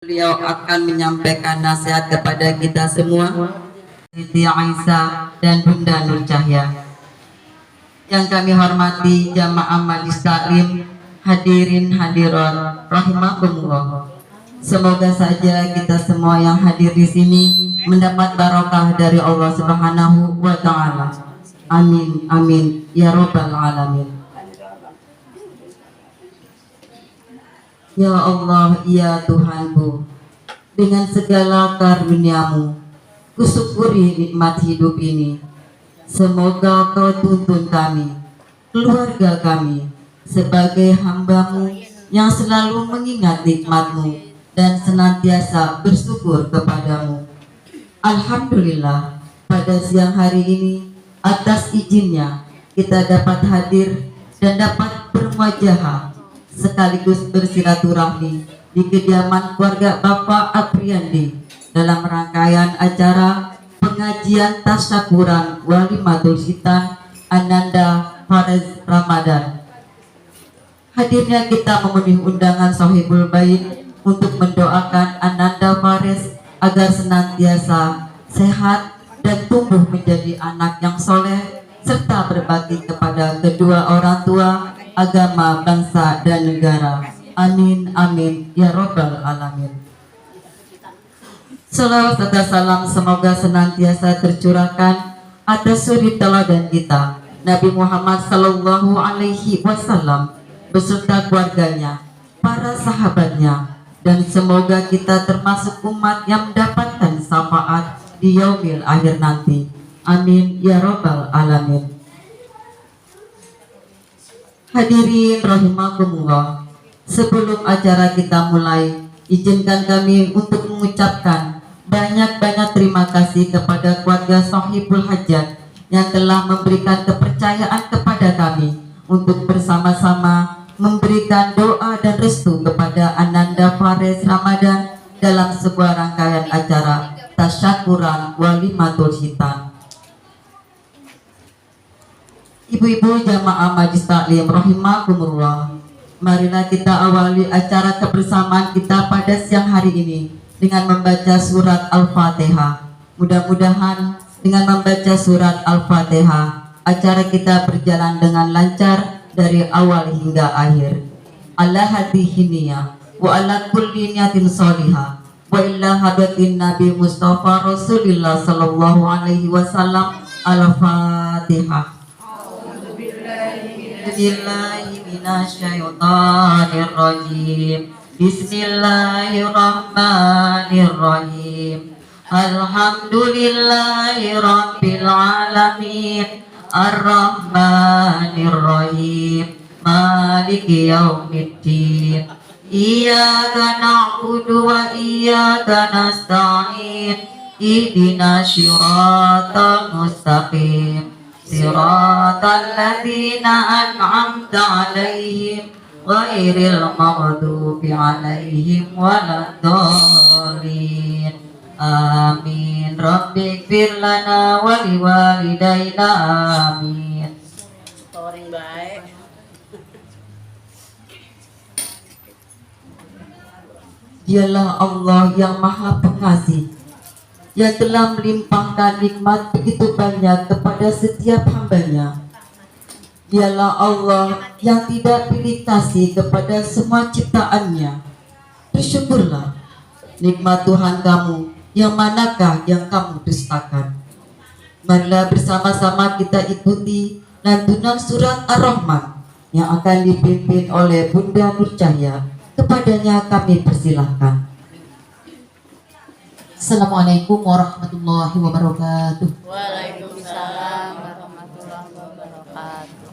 Beliau akan menyampaikan nasihat kepada kita semua, Siti Aisyah dan Bunda Nur Cahya. Yang kami hormati jamaah majelis taklim, hadirin hadirat rahimakumullah. Semoga saja kita semua yang hadir di sini mendapat barokah dari Allah Subhanahu wa taala. Amin amin ya rabbal alamin. Ya Allah, ya Tuhanku, dengan segala karunia-Mu, kusyukuri nikmat hidup ini. Semoga Kau tuntun kami, keluarga kami, sebagai hamba-Mu yang selalu mengingat nikmat-Mu dan senantiasa bersyukur kepadamu. Alhamdulillah, pada siang hari ini, atas izinnya, kita dapat hadir dan dapat bermuajahah sekaligus bersilaturahmi di kediaman keluarga Bapak Apriandi dalam rangkaian acara pengajian tasyakuran Walimatul Khitan Ananda Fares Ramadan. Hadirnya kita memenuhi undangan Sohibul Bait untuk mendoakan Ananda Fares agar senantiasa sehat dan tumbuh menjadi anak yang soleh serta berbakti kepada kedua orang tua, agama, bangsa, dan negara. Amin amin ya rabbal alamin. Salawat serta salam semoga senantiasa tercurahkan atas suri teladan kita Nabi Muhammad sallallahu alaihi wasallam beserta keluarganya, para sahabatnya, dan semoga kita termasuk umat yang mendapatkan syafaat di yaumil akhir nanti. Amin ya rabbal alamin. Hadirin rahimakumullah, sebelum acara kita mulai, izinkan kami untuk mengucapkan banyak-banyak terima kasih kepada keluarga Sohibul Hajat yang telah memberikan kepercayaan kepada kami untuk bersama-sama memberikan doa dan restu kepada Ananda Fares Ramadan dalam sebuah rangkaian acara tasyakuran Walimatul Khitan. Ibu-ibu jamaah majelis taklim rahimakumullah, marilah kita awali acara kebersamaan kita pada siang hari ini dengan membaca surat Al-Fatihah. Mudah-mudahan dengan membaca surat Al-Fatihah acara kita berjalan dengan lancar dari awal hingga akhir. Ala hadihi niyah wa ala kulli niyatin sholihah wa illa hadatin Nabi Mustafa Rasulullah sallallahu alaihi wasallam. Al-Fatihah. Bismillahirrahmanirrahim. Bismillahirrahmanirrahim. Alhamdulillahirabbil alamin. Ar-Rahmanirrahim. Maliki yaumiddin. Iyyaka na'budu wa iyyaka nasta'in. Ihdinas siratal mustaqim. Siratal ladzina an'amta 'alaihim ghairil maghdubi 'alaihim waladdallin. Amin. Rabbighfir lana wa liwalidayna. Amin. Storing baik. Dialah Allah yang Maha Pengasih, yang telah melimpahkan nikmat begitu banyak kepada setiap hambanya. Dialah Allah yang tidak pilih kasih kepada semua ciptaannya. Bersyukurlah nikmat Tuhan kamu, yang manakah yang kamu dustakan. Marilah bersama-sama kita ikuti lantunan surat Ar-Rahman yang akan dipimpin oleh Bunda Nur Cahya. Kepadanya kami persilahkan. Assalamualaikum warahmatullahi wabarakatuh. Waalaikumsalam warahmatullahi wabarakatuh.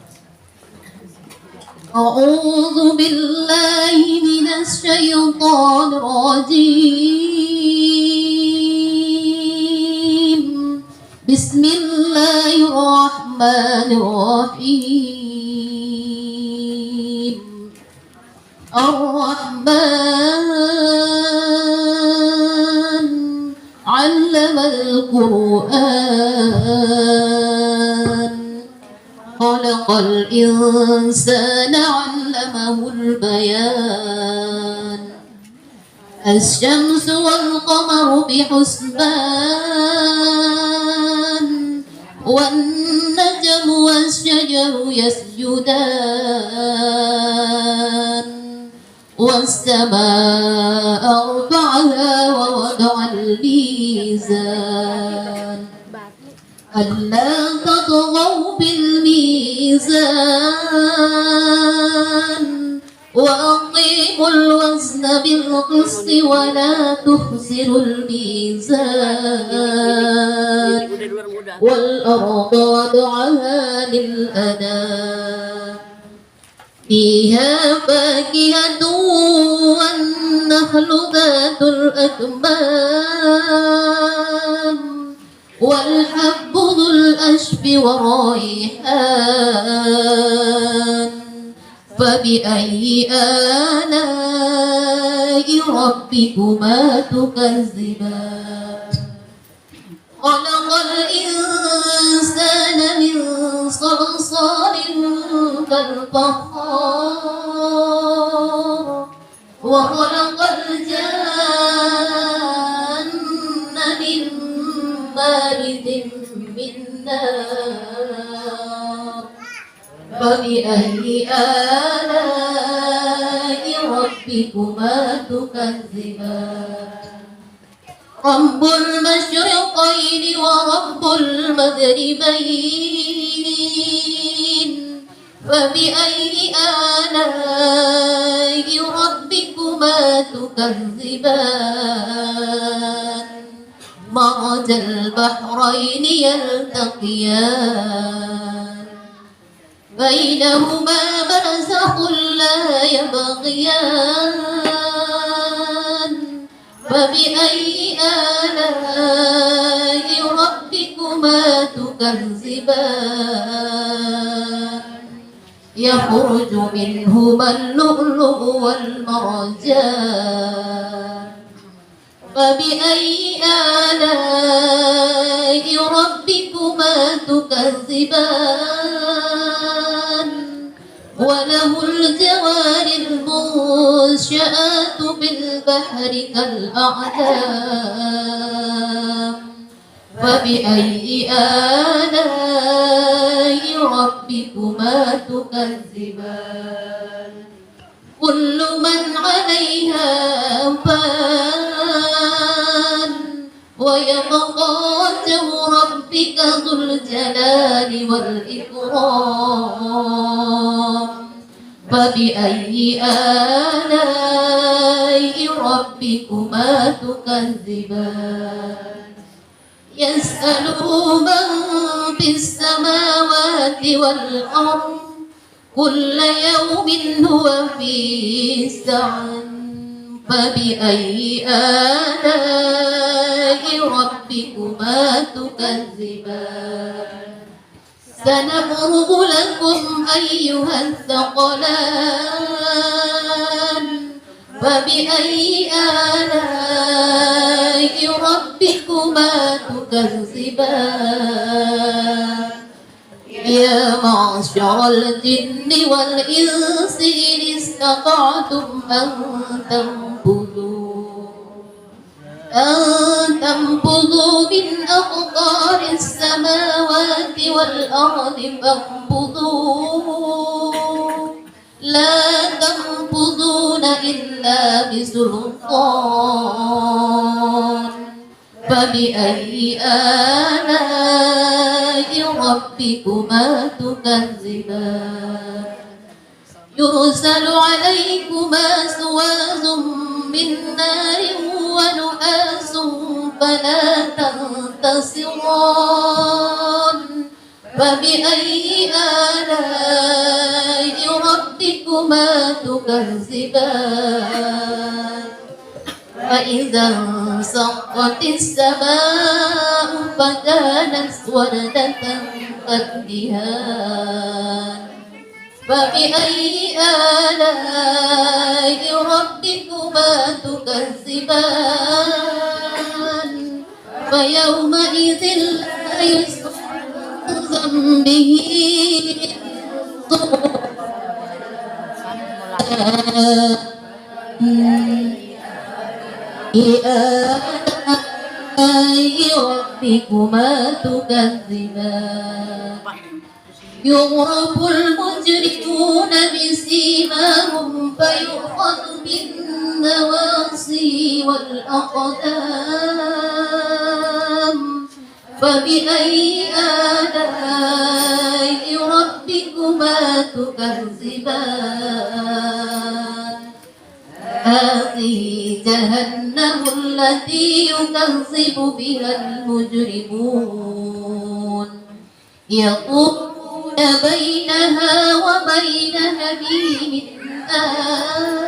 A'udzu billahi minasy syaithanir rajim. Bismillahirrahmanirrahim. Ar-Rahman 'allamal Qur'an. Khalaqal insana 'allamahu al-bayan. الشمس والقمر بحسبان والنجم والشجر يسجدان والسماء رفعها ووضع الميزان ألا تطغوا في الميزان وأقيموا الوزن بالقسط ولا تخسروا الميزان والأرض وضعها للأنام فيها فاكهة والنخل ذات الأكمام والحب ذو الأشف والريحان فبأي آلاء ربكما تكذبان خلق الإنسان من صلصال كالفخار وخلق الجان من مارد من نار فبأي آلاء ربكما تكذبان رب المشرقين ورب المغربين فبأي آلاء ربكما تكذبان مرج البحرين يلتقيان بينهما برزخ لا يبغيان فبأي آلاء ربكما تكذبان يخرج منهما اللؤلؤ والمرجان فبأي آلاء ربكما تكذبان وله الجوار المنشآت في البحر كالأعلام فبأي آلاء ربكما تكذبان كل من عليها فان ويبقى وجه ربك ذو الجلال والإكرام فبأي آلاء ربكما تكذبان يسأله من في السماوات والأرض كل يوم هو في سعي فبأي آلاء ربكما تكذبان سنفرغ لكم أيها الثقلان فبأي آلاء ربكما تكذبان يا معشر الجن والإنس إن استطعتم أن تنفذوا من أقطار السماوات والأرض فانفذوا لا تنفذون إلا بسلطان فبأي آلاء ربكما تكذبان يرسل عليكما سواز من نار ونحاس فلا تنتصران فبأي آلاء ربكما تكذبان فإذا انشقت السماء فكانت وردة كالدهان فبأي آلاء ربكما تكذبان فيومئذ لا يسأل عن ذنبه آلاء ربكما تكذبان يغرف المجرمون بسيماهم فيؤخذ بالنواصي والأقدام فبأي آلاء ربكما تكذبان هذه جهنم التي يكذب بها المجرمون يطوفون بينها وبين حميم آن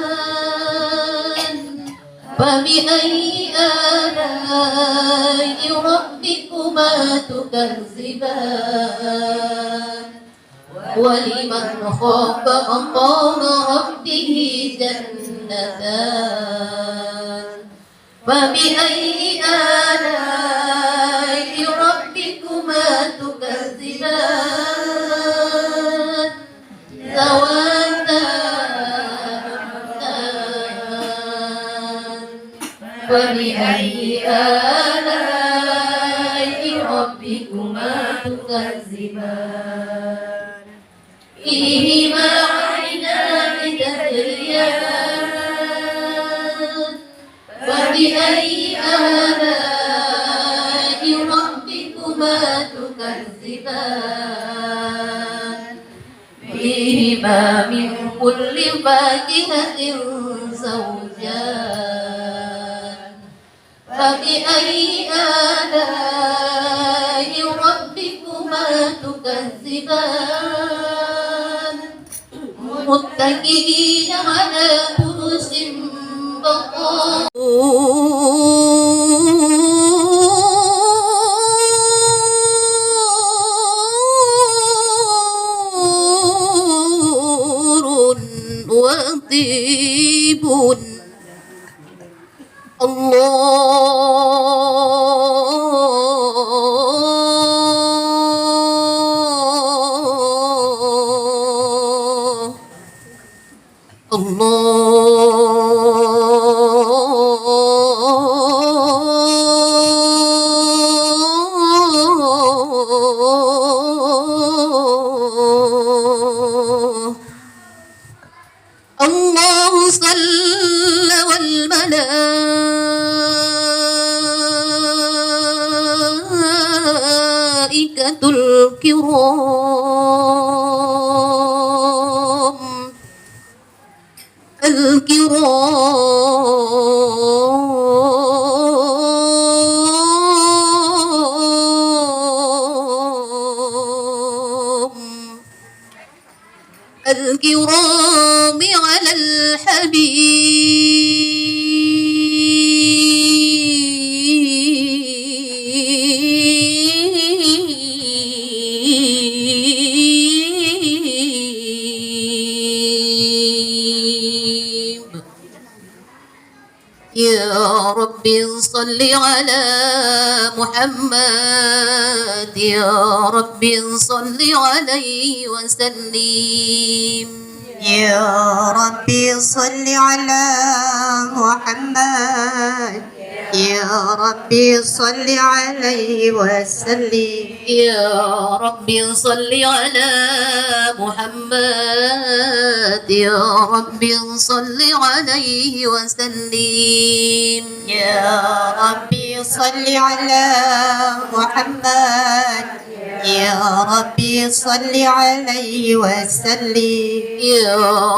فبأي آلاء ربكما تكذبان ولمن خاف مقام ربه جنتان فبأي آلاء ربكما تكذبان ذواتا أفنان فبأي آلاء ربكما تكذبان فيهما عينان تجريان فبأي آلاء ربكما تكذبان فيهما من كل فاكهة زوجان فبأي آلاء ربكما تكذبان متكئين على فرش بطور وطيب الله صلى والملائكة الكرام على الحبيب يا رب صل على محمد يا رب صل عليه وسلم يا ربي صل على محمد يا ربي صل عليه وسلم يا رب صل على محمد يا رب صل عليه وسلم يا ربي صل على محمد يا ربي صل عليه وسلم يا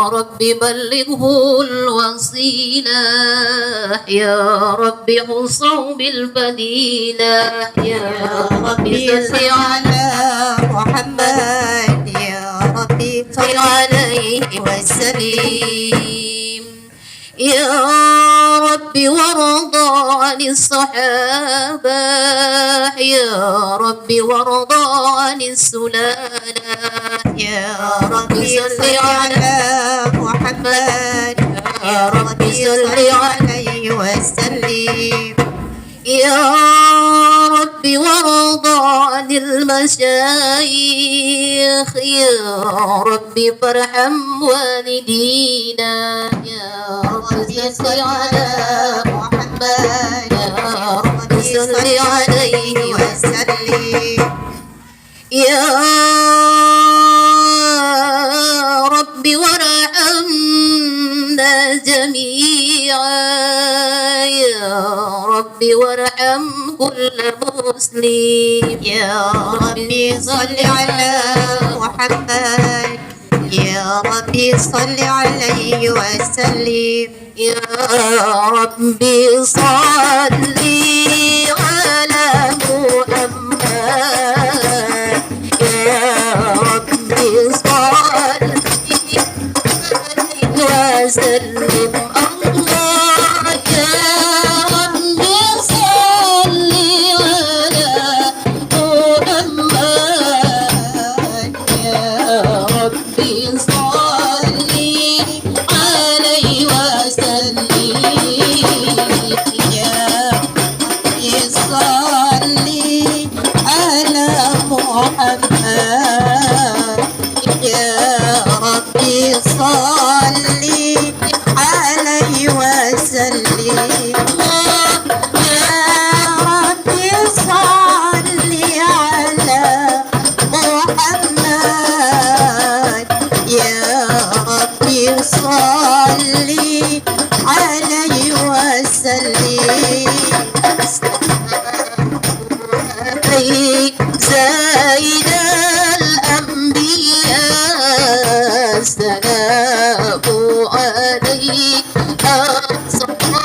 رب بلغه الوسيلة يا رب حصه بالفضيلة يا رب صل على محمد يا ربي صل عليه وسلم يا رب وارضى عن الصحابة يا رب وارضى عن السلالة يا ربي صل على محمد يا ربي صل عليه وسلم يا رب وارضى عن المشايخ يا رب فارحم والدينا يا رب صل على محمد محمد يا ربي صل عليه وسلم يا رب وارحمنا جميعا يا رب وارحم كل مسلم يا ربي صل على محمد يا ربي صل عليه وسلم يا ربي صل على محمد يا ربي صل وسلم الله يا ربي صل على محمد يا ربي صل عليه وسلم يا ربي صل على محمد يا ربي صل عليه وسلم يا ربي صل على محمد يا ربي صل عليه وسلم عليك زين الأنبياء السلام عليك أصفى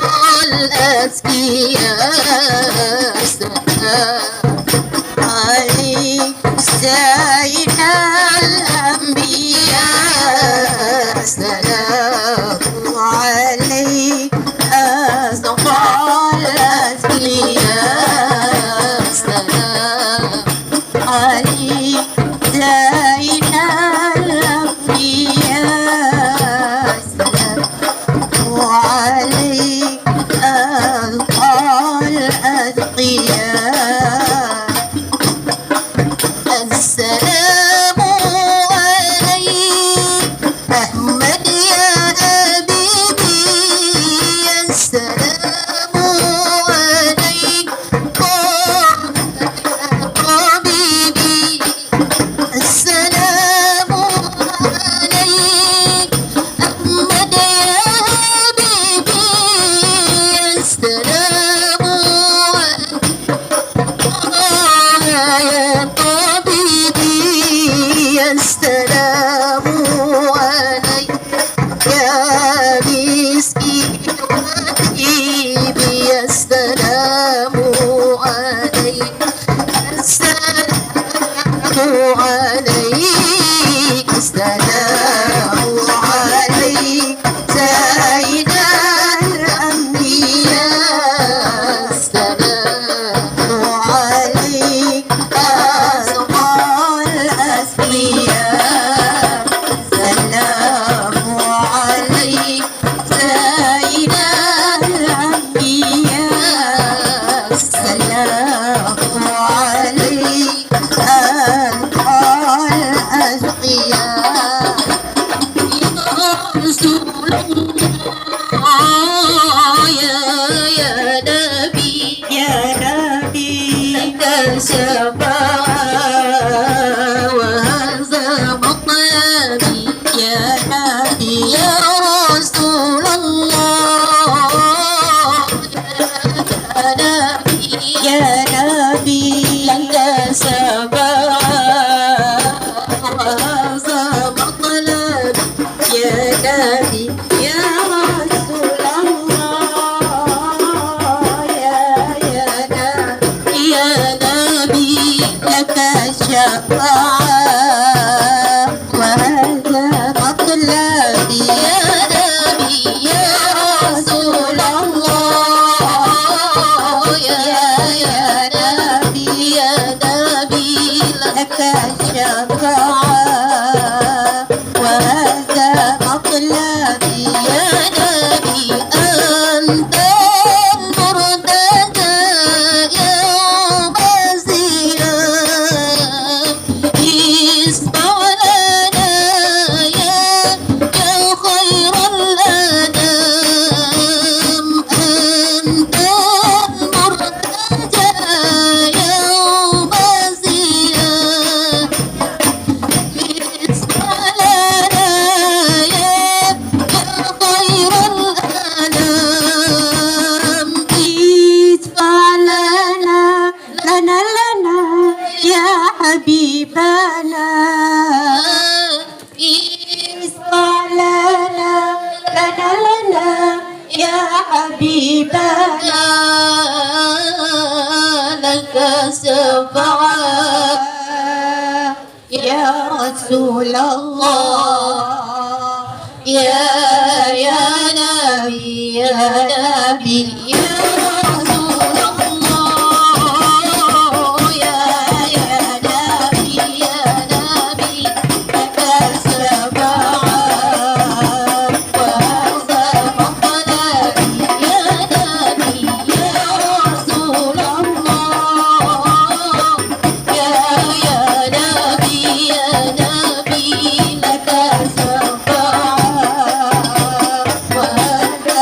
الأسفياء السلام عليك سيد الأنبياء السلام عليك أصفى الأسفياء السلام عليك سيد الأنبياء السلام وعليك ألقى الأتقياء السلام عليك أحمد يا حبيبي السلام عليك حبيبي السلام عليك أحمد يا حبيبي السلام يا طبيبي السلام عليك يا مسكين وحبيبي السلام عليك السلام عليك السلام عليك سيد الأنبياء السلام عليك أصفى الأسفياء سلام عليك سيد الأنبياء سلام عليك ألقى الأتقياء رسول الله يا نبي يا نبي لك الشفاعة وهذا مطلبي يا نبي يا رسول الله يا نبي يا نبي لك الشفاعة وهذا مطلبي يا نبي يا رسول الله يا نبي يا نبي لك الشفاعة وهذا مطلبي يا نبي يا رسول الله يا نبي يا نبي لك الشفاعة وهذا مطلبي يا نبي أنت المرتدى يوم الزيام اسمع لنا يا خير الأنام أنت حبيبنا اسمع لنا لنا يا حبيبنا لك شفاعة يا رسول الله يا نبي يا نبي يا رسول الله يا نبي يا نبي لك الشفاعة وهذا مطلبي يا نبي يا رسول الله يا نبي يا نبي لك الشفاعة وهذا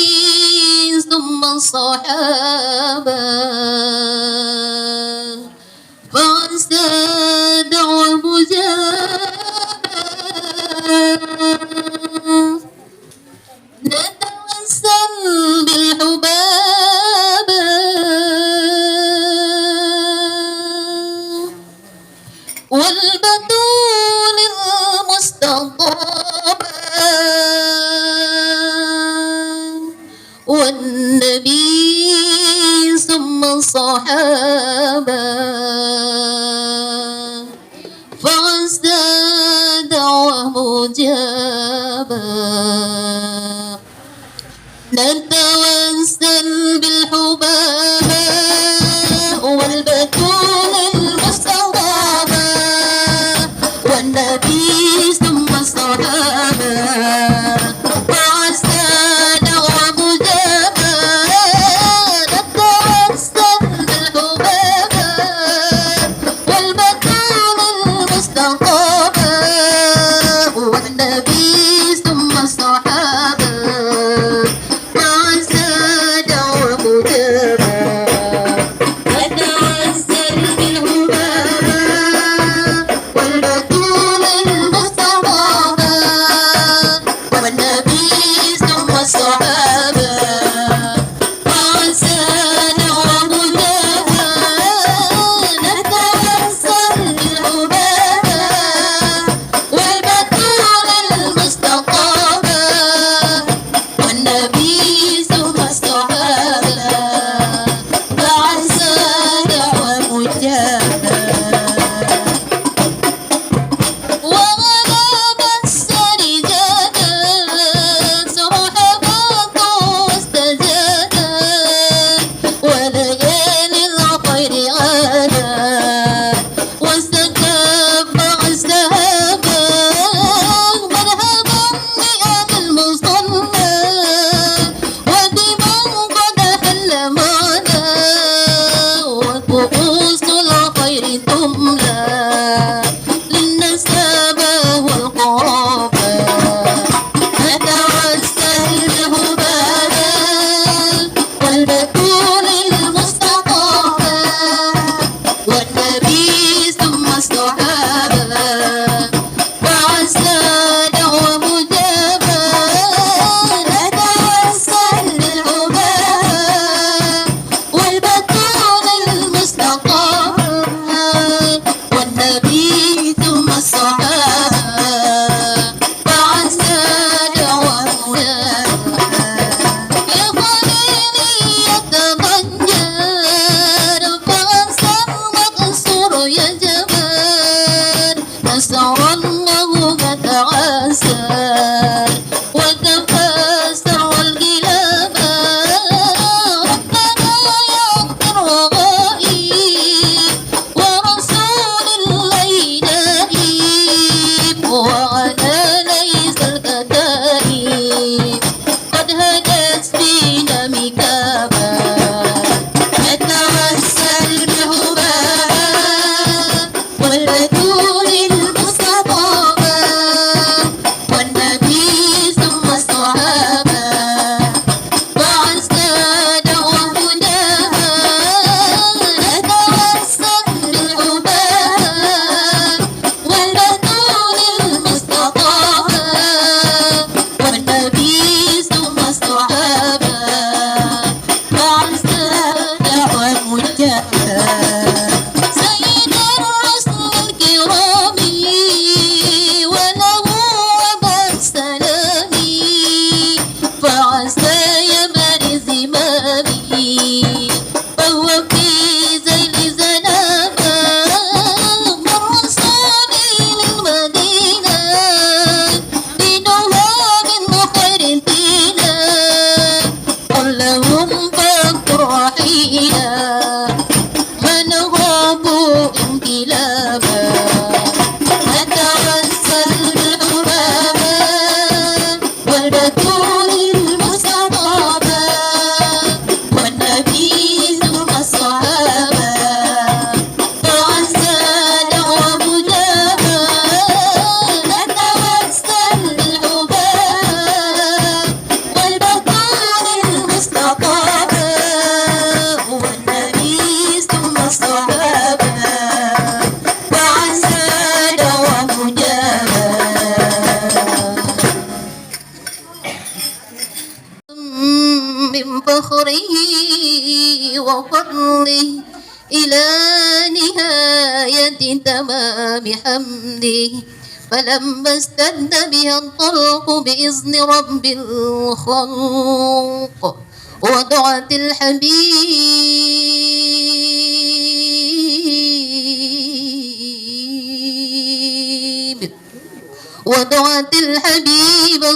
والنبي ثم الصحابة فاستدع ومجابة نتوسل بالحبابة والبتول المستطابة والنبي ثم الصحابة فاستدع ومجابة نتوسل بالحبابة والبتول المستطابة والنبي ثم الصحابة فاستدع ومجابة نتوسل بالحبابة والبتول المستطابة والنبي ثم الصحابة فاستدع وعسى يبرز زمامه فهو في ذيل زنابه مرصاد للمدينة دينها من خير دينا قل لهم فاذكر حينا من غابوا انقلابا نتوسل بالحبابا والبتول المستطابا والنبي ثم الصحابة فعسى دعوى مجابا نتوسل بالحبابا والبتول المستطابا والنبي ثم الصحابة فعسى دعوى مجابا من فخره وفضله إلى نهاية تمام حمده فلما استد بها الطلق بإذن رب الخلق ودعت الحبيب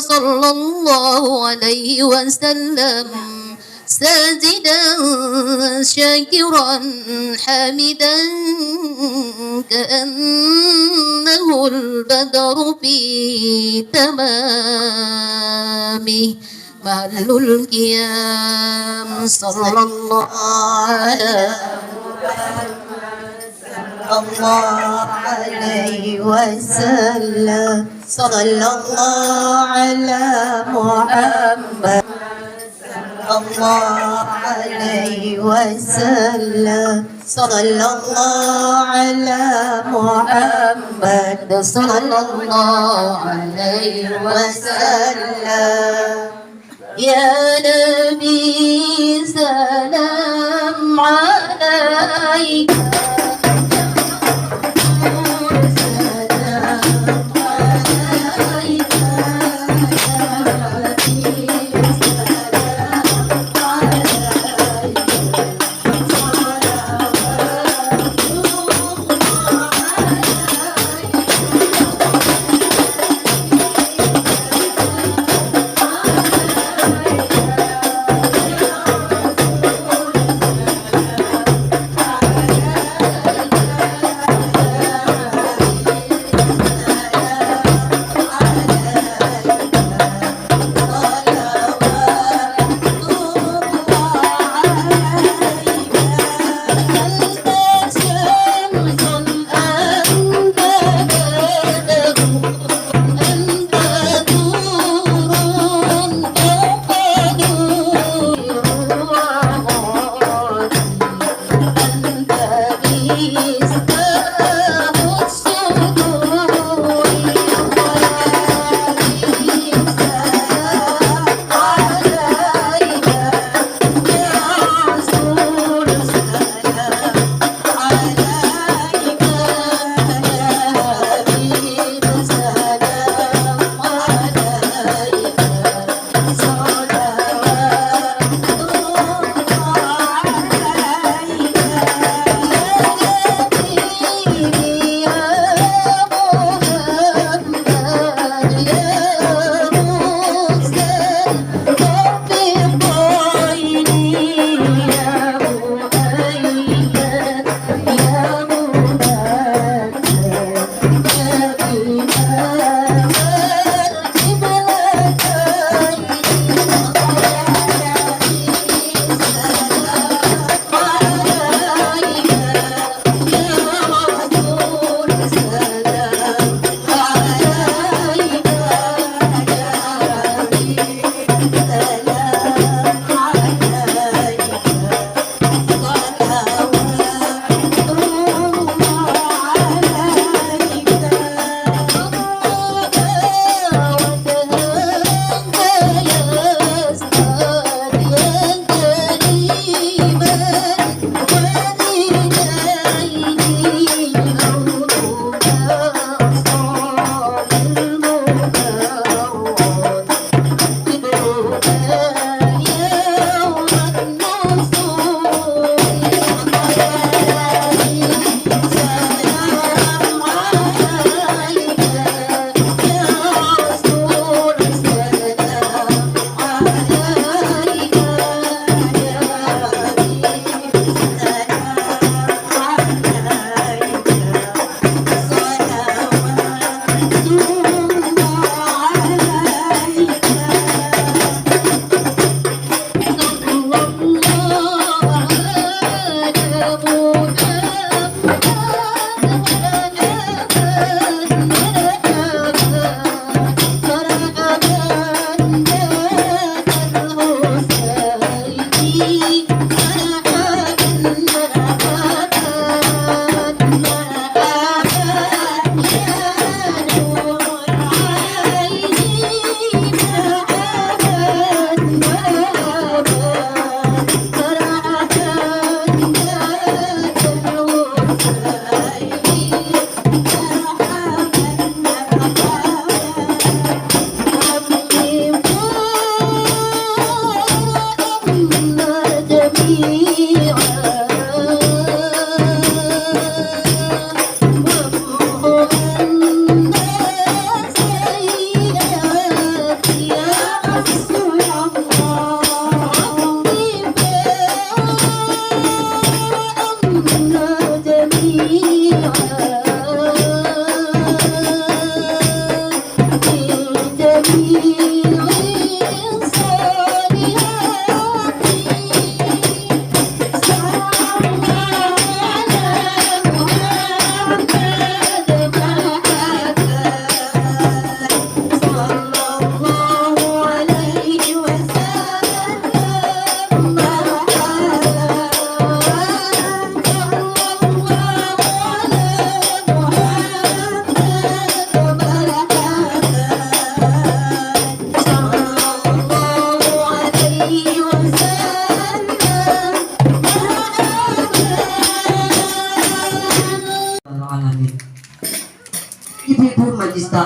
صلى الله عليه وسلم ساجدا شاكرا حامدا كأنه البدر في تمامه محل القيام صلى الله عليه وسلم صلى الله على محمد الله عليه وسلم صلى الله على محمد صلى الله عليه وسلم يا نبي سلام عليك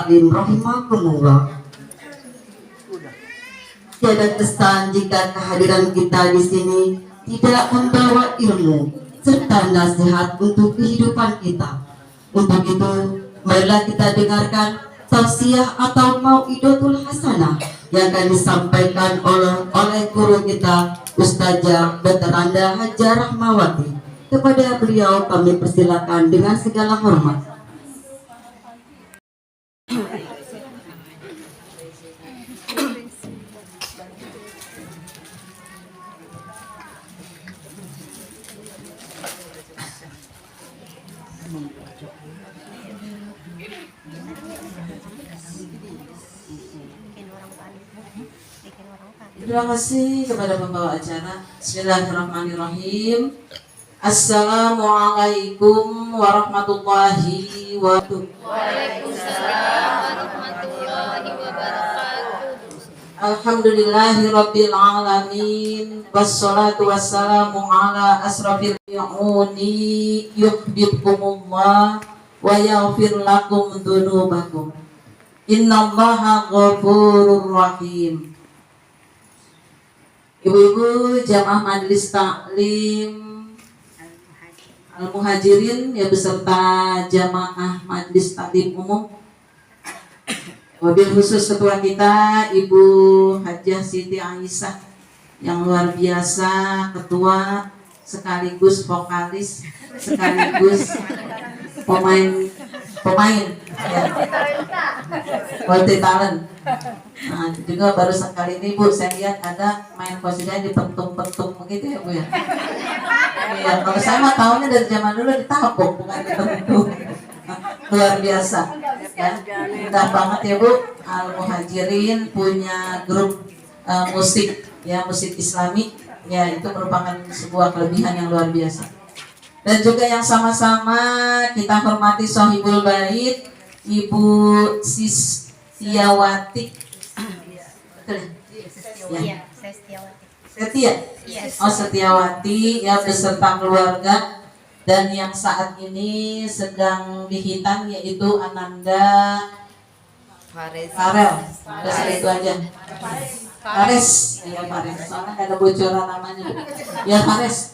Muslim rahimakumullah. Tiada kesan jika kehadiran kita di sini tidak membawa ilmu serta nasihat untuk kehidupan kita. Untuk itu, marilah kita dengarkan tausiah atau mau'idatul hasanah yang akan disampaikan oleh guru kita, Ustazah Veteranda Hajar Rahmawati. Kepada beliau kami persilakan dengan segala hormat. Terima kasih kepada pembawa acara. Bismillahirrahmanirrahim. Assalamualaikum warahmatullahi wabarakatuh. Waalaikumsalam warahmatullahi wabarakatuh. Alhamdulillahirabbil alamin. Wassalatu wassalamu ala asrafil mu'minin. Yuhibbukumullah wa yaghfir lakum dzunubakum. Innallaha ghafurur rahim. Ibu-ibu jamaah majelis taklim Al-Muhajirin ya beserta jamaah majelis taklim umum. Wabil khusus ketua kita Ibu Hajah Siti Aisyah yang luar biasa, ketua sekaligus vokalis sekaligus pemain ya. Multi talent. Nah, juga baru sekali ini Bu saya lihat ada main posisinya dipentung-pentung begitu ya Bu ya. Iya, kalau saya mah tahunya dari zaman dulu ditapuk bukan dipentung. Luar biasa. Ya, indah banget ya Bu. Al-Muhajirin punya grup musik ya, musik Islami. Ya, itu merupakan sebuah kelebihan yang luar biasa. Dan juga yang sama-sama kita hormati Sohibul Bait Ibu Sestiawati. Betul ya? Setia. Oh, Setiawati ya beserta keluarga, dan yang saat ini sedang dihitan yaitu Ananda Farel. Udah itu aja. Fares. Ya Fares. Soalnya nggak ada bocoran namanya. Ya Fares.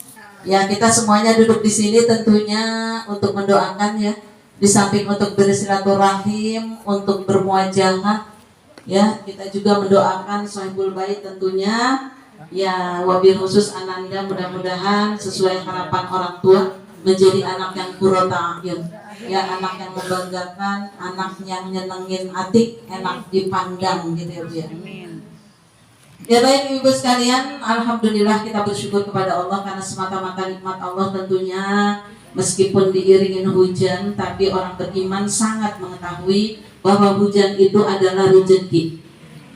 Ya, kita semuanya duduk di sini tentunya untuk mendoakan ya. Di samping untuk bersilaturahim, untuk bermuajahah, ya kita juga mendoakan Sohibul Bait tentunya. Ya, wabil khusus Ananda mudah-mudahan sesuai harapan orang tua menjadi anak yang qurrata a'yun. Ya, anak yang membanggakan, anak yang nyenengin hati, enak dipandang gitu ya Bu ya. Ya baik ibu sekalian, alhamdulillah kita bersyukur kepada Allah karena semata-mata nikmat Allah tentunya. Meskipun diiringin hujan, tapi orang beriman sangat mengetahui bahwa hujan itu adalah rezeki.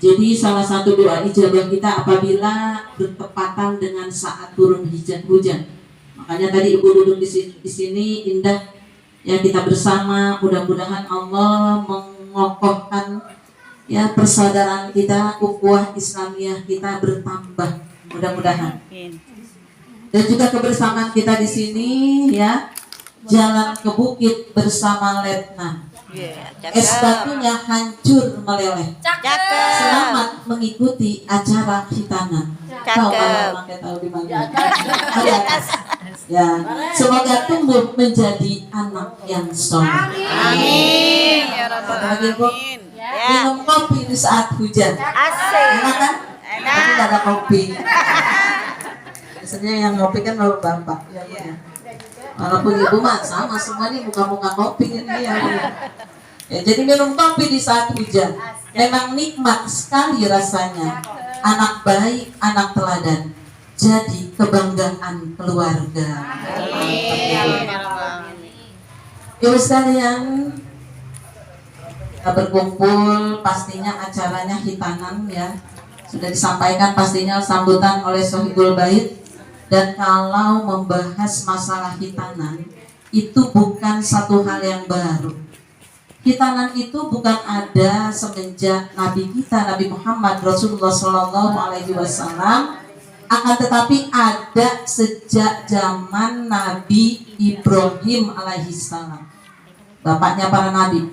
Jadi salah satu doa ijabah kita apabila bertepatan dengan saat turun hujan. Makanya tadi ibu duduk di sini indah ya, kita bersama mudah-mudahan Allah mengokohkan ya persaudaraan kita, ukhuwah Islamiyah kita bertambah mudah-mudahan. Dan juga kebersamaan kita di sini ya, jalan ke bukit bersama Letnan. Es batunya hancur meleleh. Selamat mengikuti acara hitanan. Tahu di mana? Ya, semoga tumbuh menjadi anak yang soleh. Amin. Ya Rabbal alamin. Minum kopi di saat hujan. Asik. Enak kan? Tapi nggak ada kopi. Biasanya yang kopi kan baru bapak. Ya, ya. Walaupun ibu mah sama semua nih muka-muka kopi ini ya. Ya, jadi minum kopi di saat hujan. Memang nikmat sekali rasanya. Anak baik, anak teladan. Jadi kebanggaan keluarga. Ibu sekalian, kita berkumpul, pastinya acaranya hitanan ya. Sudah disampaikan pastinya sambutan oleh Sohibul Bait. Dan kalau membahas masalah hitanan, itu bukan satu hal yang baru. Hitanan itu bukan ada semenjak Nabi kita, Nabi Muhammad Rasulullah SAW, akan tetapi ada sejak zaman Nabi Ibrahim alaihissalam, bapaknya para nabi.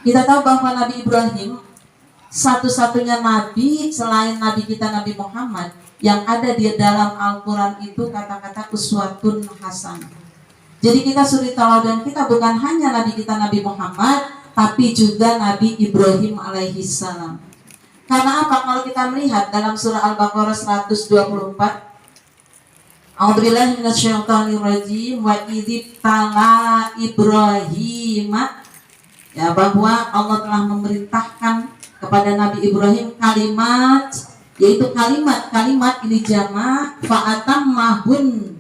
Kita tahu bahwa Nabi Ibrahim satu-satunya nabi selain nabi kita Nabi Muhammad yang ada di dalam Al-Quran itu kata-kata uswatun hasanah. Jadi kita suri tauladan kita bukan hanya nabi kita Nabi Muhammad, tapi juga Nabi Ibrahim alaihi salam. Karena apa? Kalau kita melihat dalam surah Al-Baqarah 124, A'udzubillahi minasyaitonirrajim wa idzibtala Ibrahim, ya, bahwa Allah telah memerintahkan kepada Nabi Ibrahim kalimat, yaitu kalimat ini jamak fa'atammahun.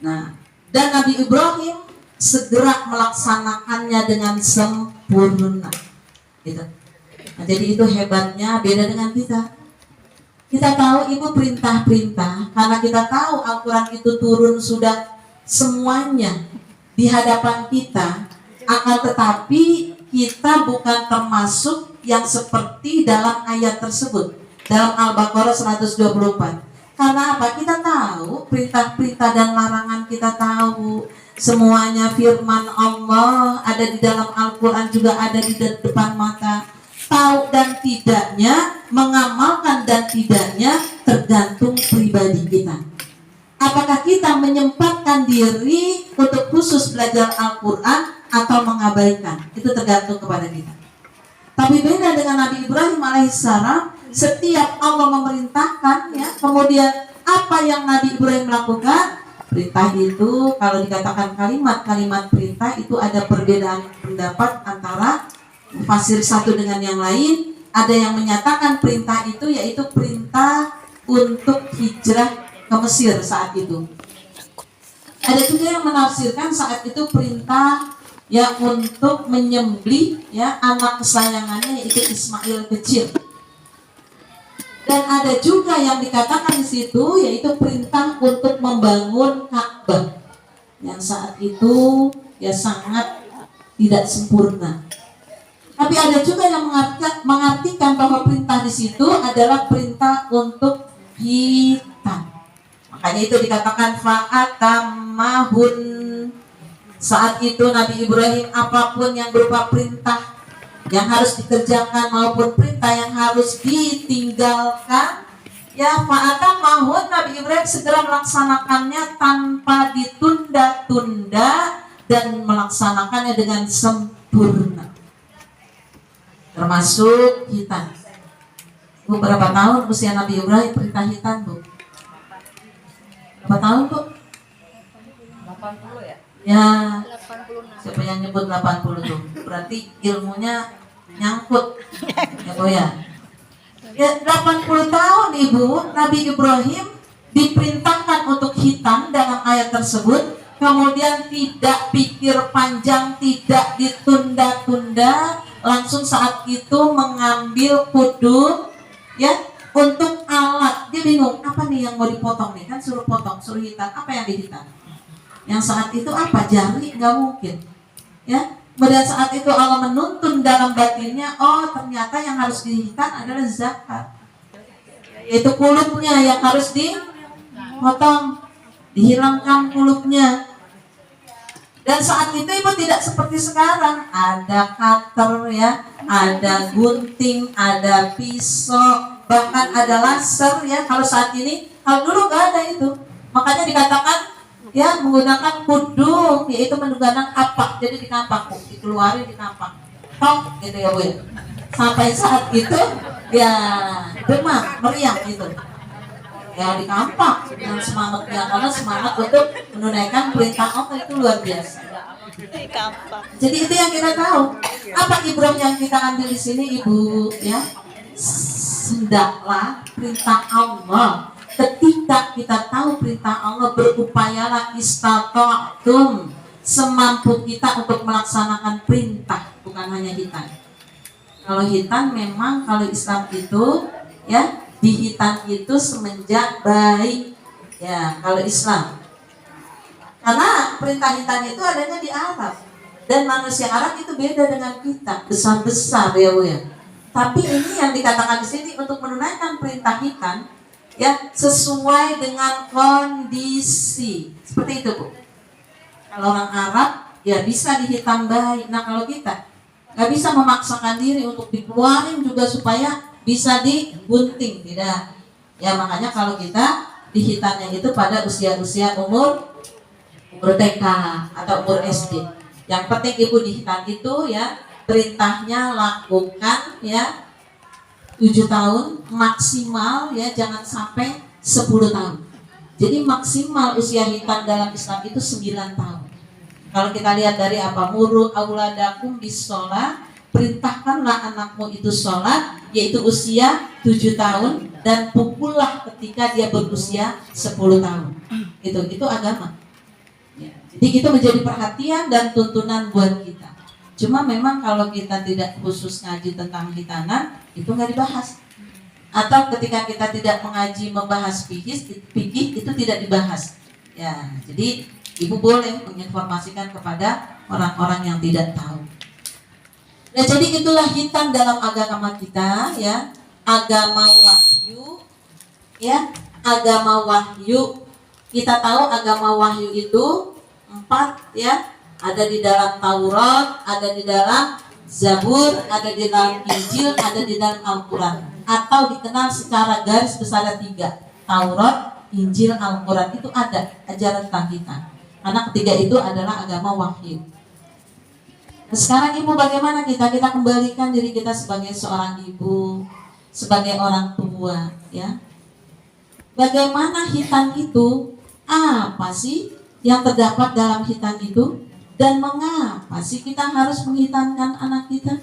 Nah, dan Nabi Ibrahim segera melaksanakannya dengan sempurna. Gitu. Nah, jadi itu hebatnya, beda dengan kita. Kita tahu itu perintah-perintah karena kita tahu Al-Quran itu turun sudah semuanya di hadapan kita. Akan tetapi kita bukan termasuk yang seperti dalam ayat tersebut dalam Al-Baqarah 124. Karena apa? Kita tahu perintah-perintah dan larangan, kita tahu semuanya firman Allah ada di dalam Al-Quran, juga ada di depan mata. Tahu dan tidaknya, mengamalkan dan tidaknya tergantung pribadi kita. Apakah kita menyempatkan diri untuk khusus belajar Al-Quran atau mengabaikan? Itu tergantung kepada kita. Tapi beda dengan Nabi Ibrahim alaihissalam, setiap Allah memerintahkan, ya, kemudian apa yang Nabi Ibrahim lakukan? Perintah itu, kalau dikatakan kalimat perintah itu ada perbedaan pendapat antara mufassir satu dengan yang lain. Ada yang menyatakan perintah itu yaitu perintah untuk hijrah ke Mesir saat itu. Ada juga yang menafsirkan saat itu perintah ya untuk menyembelih ya anak kesayangannya yaitu Ismail kecil. Dan ada juga yang dikatakan di situ yaitu perintah untuk membangun Ka'bah yang saat itu ya sangat tidak sempurna. Tapi ada juga yang mengartikan bahwa perintah di situ adalah perintah untuk hitam. Makanya itu dikatakan fa'atamahun. Saat itu Nabi Ibrahim apapun yang berupa perintah yang harus dikerjakan maupun perintah yang harus ditinggalkan, ya fa'atamahun, Nabi Ibrahim segera melaksanakannya tanpa ditunda-tunda dan melaksanakannya dengan sempurna. Termasuk hitan. Bu, berapa tahun usia Nabi Ibrahim perintah hitan, Bu? Berapa tahun, Bu? 80 ya? Ya, 86. siapa yang nyebut 80 tuh? Berarti ilmunya nyangkut. Ya, Bu ya. Ya, 80 tahun Ibu, Nabi Ibrahim diperintahkan untuk hitam dalam ayat tersebut. Kemudian tidak pikir panjang, tidak ditunda-tunda, langsung saat itu mengambil kudung ya untuk alat. Dia bingung, apa nih yang mau dipotong nih? Kan suruh potong, suruh hitam. Apa yang dihitam? Yang saat itu apa? Jari? Nggak mungkin. Ya. Kemudian saat itu Allah menuntun dalam batinnya, oh ternyata yang harus dihitam adalah zakat. Yaitu kulupnya yang harus dipotong, dihilangkan kulupnya. Dan saat itu Ibu tidak seperti sekarang, ada cutter ya, ada gunting, ada pisau, bahkan ada laser ya. Kalau saat ini, kalau dulu nggak ada itu. Makanya dikatakan ya menggunakan kudung, yaitu menggunakan kapak. Jadi dikampak, dikeluarin dikampak, tok gitu ya Bu ya. Sampai saat itu ya demam, meriang gitu. Ya dikampak dengan semangatnya, karena semangat untuk menunaikan perintah Allah itu luar biasa. Jadi itu yang kita tahu. Apa ibrah yang kita ambil di sini Ibu ya? Hendaklah perintah Allah. Ketika kita tahu perintah Allah, berupayalah istata'tum, semampu kita untuk melaksanakan perintah, bukan hanya hitam. Kalau hitam memang kalau Islam itu ya dihitan itu semenjak baik ya kalau Islam, karena perintah hitan itu adanya di Arab dan manusia Arab itu beda dengan kita, besar ya Bu ya. Tapi ini yang dikatakan di sini untuk menunaikan perintah hitan ya sesuai dengan kondisi seperti itu Bu. Kalau orang Arab ya bisa dihitam baik. Nah kalau kita nggak bisa memaksakan diri untuk dikeluarin juga supaya bisa digunting, tidak. Ya makanya kalau kita di hitannya itu pada usia-usia umur TK atau umur SD. Yang penting ibu di hitan itu ya perintahnya lakukan ya 7 tahun maksimal ya, jangan sampai 10 tahun. Jadi maksimal usia hitan dalam Islam itu 9 tahun. Kalau kita lihat dari apa? Muru auladakum bisolat, perintahkanlah anakmu itu sholat, yaitu usia 7 tahun, dan pukullah ketika dia berusia 10 tahun. Itu agama. Ya. Jadi itu menjadi perhatian dan tuntunan buat kita. Cuma memang kalau kita tidak khusus ngaji tentang hitanan, itu nggak dibahas. Atau ketika kita tidak mengaji membahas fikih itu tidak dibahas. Ya, jadi ibu boleh menginformasikan kepada orang-orang yang tidak tahu. Nah, jadi itulah hitan dalam agama kita, ya, agama wahyu, ya, agama wahyu. Kita tahu agama wahyu itu 4, ya, ada di dalam Taurat, ada di dalam Zabur, ada di dalam Injil, ada di dalam Al-Quran, atau dikenal secara garis besar 3, Taurat, Injil, Al-Quran. Itu ada ajaran tentang kita, karena ketiga itu adalah agama wahyu. Nah, sekarang ibu bagaimana kita kembalikan diri kita sebagai seorang ibu, sebagai orang tua, ya. Bagaimana hitan itu? Apa sih yang terdapat dalam hitan itu? Dan mengapa sih kita harus menghitankan anak kita?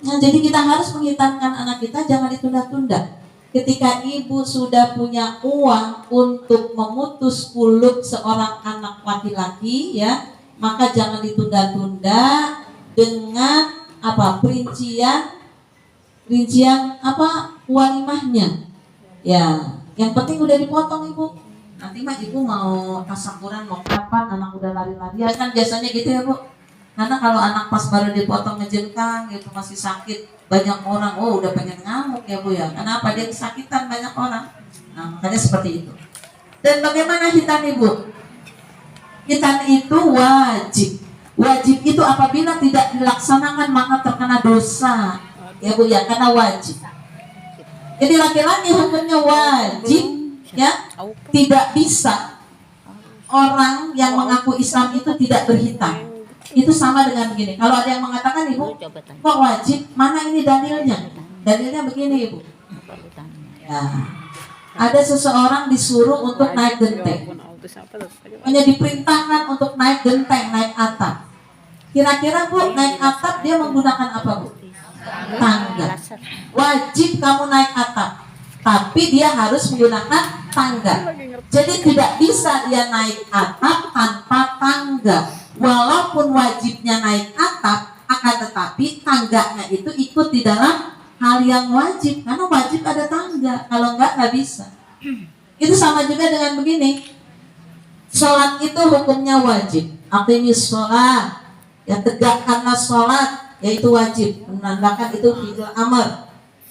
Nah, jadi kita harus menghitankan anak kita, jangan ditunda-tunda. Ketika ibu sudah punya uang untuk memutus kulub seorang anak laki-laki, ya, maka jangan ditunda-tunda dengan apa? Rincian apa? Walimahnya. Ya, yang penting udah dipotong ibu. Nanti mah ibu mau tasakuran mau kapan, anak udah lari-larian kan biasanya gitu ya bu. Karena kalau anak pas baru dipotong ngejengkang gitu masih sakit, banyak orang udah pengen ngamuk ya bu ya. Kenapa? Dia kesakitan banyak orang. Nah makanya seperti itu. Dan bagaimana hitan ibu? Hitan itu wajib. Wajib itu apabila tidak dilaksanakan maka terkena dosa. Ya bu ya, karena wajib. Jadi laki-laki hukumnya wajib. Ya, tidak bisa orang yang mengaku Islam itu tidak berhitan. Itu sama dengan begini. Kalau ada yang mengatakan ibu, kok wajib? Mana ini dalilnya? Dalilnya begini ibu. Ya, ada seseorang disuruh untuk naik genteng. Hanya diperintahkan untuk naik genteng, naik atap. Kira-kira bu, naik atap dia menggunakan apa bu? Tangga. Wajib kamu naik atap. Tapi dia harus menggunakan tangga. Jadi tidak bisa dia naik atap tanpa tangga. Walaupun wajibnya naik atap, akan tetapi tangganya itu ikut di dalam hal yang wajib. Karena wajib ada tangga. Kalau nggak bisa. Itu sama juga dengan begini. Sholat itu hukumnya wajib. Aqimis sholat. Ya, tegakkanlah sholat. Yaitu wajib. Menandakan itu fi'il amr.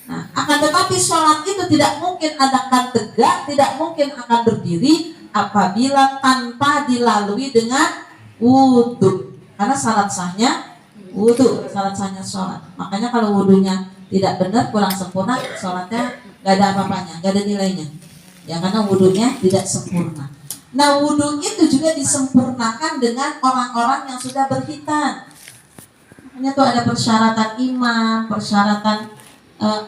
Nah, akan tetapi sholat itu tidak mungkin akan tegak, tidak mungkin akan berdiri apabila tanpa dilalui dengan wudhu. Karena syarat sahnya wudhu, syarat sahnya sholat. Makanya kalau wudhunya tidak benar, kurang sempurna, sholatnya gak ada apa-apanya, gak ada nilainya. Ya karena wudhunya tidak sempurna. Nah wudhu itu juga disempurnakan dengan orang-orang yang sudah berhitan. Makanya tuh ada persyaratan imam, persyaratan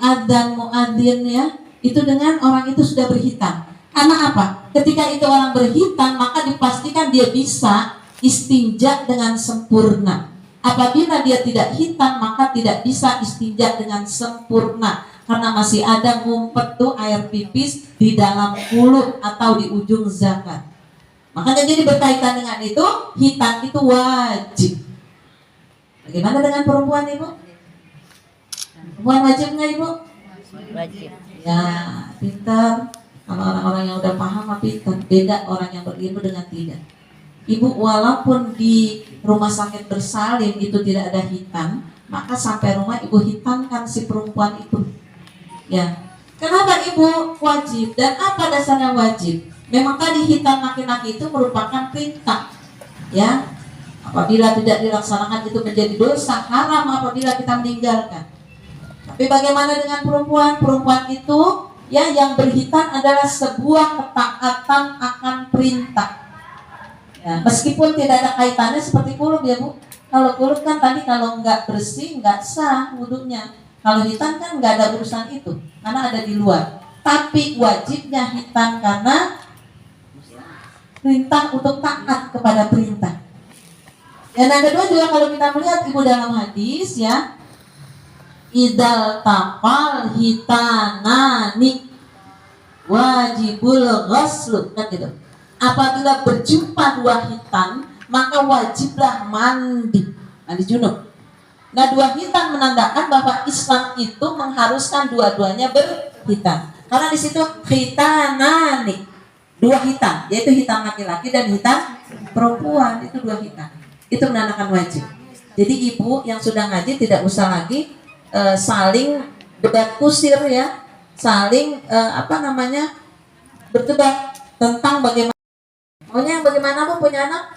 adzan muadzin ya, itu dengan orang itu sudah berhitan. Karena apa? Ketika itu orang berhitan maka dipastikan dia bisa istinja dengan sempurna. Apabila dia tidak hitan maka tidak bisa istinja dengan sempurna, karena masih ada ngumpet tuh air pipis di dalam mulut atau di ujung zakat. Makanya jadi berkaitan dengan itu, hitan itu wajib. Bagaimana dengan perempuan ibu? Perempuan wajib nggak ibu? Wajib. Ya, pintar. Kalau orang-orang yang udah paham mah pintar. Beda orang yang berilmu dengan tidak. Ibu walaupun di rumah sakit bersalin itu tidak ada hitan, maka sampai rumah ibu hitankan si perempuan itu. Ya. Kenapa ibu wajib? Dan apa dasarnya wajib? Memang tadi hitan laki-laki itu merupakan perintah. Ya. Apabila tidak dilaksanakan itu menjadi dosa, haram apabila kita meninggalkan. Tapi bagaimana dengan perempuan? Perempuan itu ya yang berhitan adalah sebuah ketaatan akan perintah. Ya, meskipun tidak ada kaitannya seperti kulub ya Bu. Kalau kulub kan tadi kalau nggak bersih nggak sah wudunya. Kalau hitan kan nggak ada urusan itu karena ada di luar. Tapi wajibnya hitan karena perintah untuk taat kepada perintah. Dan yang kedua juga kalau kita melihat Ibu dalam hadis ya, idal tapal hitanani wajibul ghusl, kan gitu. Apabila berjumpa dua hitan, maka wajiblah mandi junub. Nah, dua hitan menandakan bahwa Islam itu mengharuskan dua-duanya berhitan. Karena di situ hitanani, dua hitan, yaitu hitan laki-laki dan hitan perempuan, itu dua hitan. Itu menandakan wajib. Jadi ibu yang sudah ngaji tidak usah lagi saling debat kusir ya, saling berdebat tentang bagaimana. Maunya yang bagaimana Bu punya anak?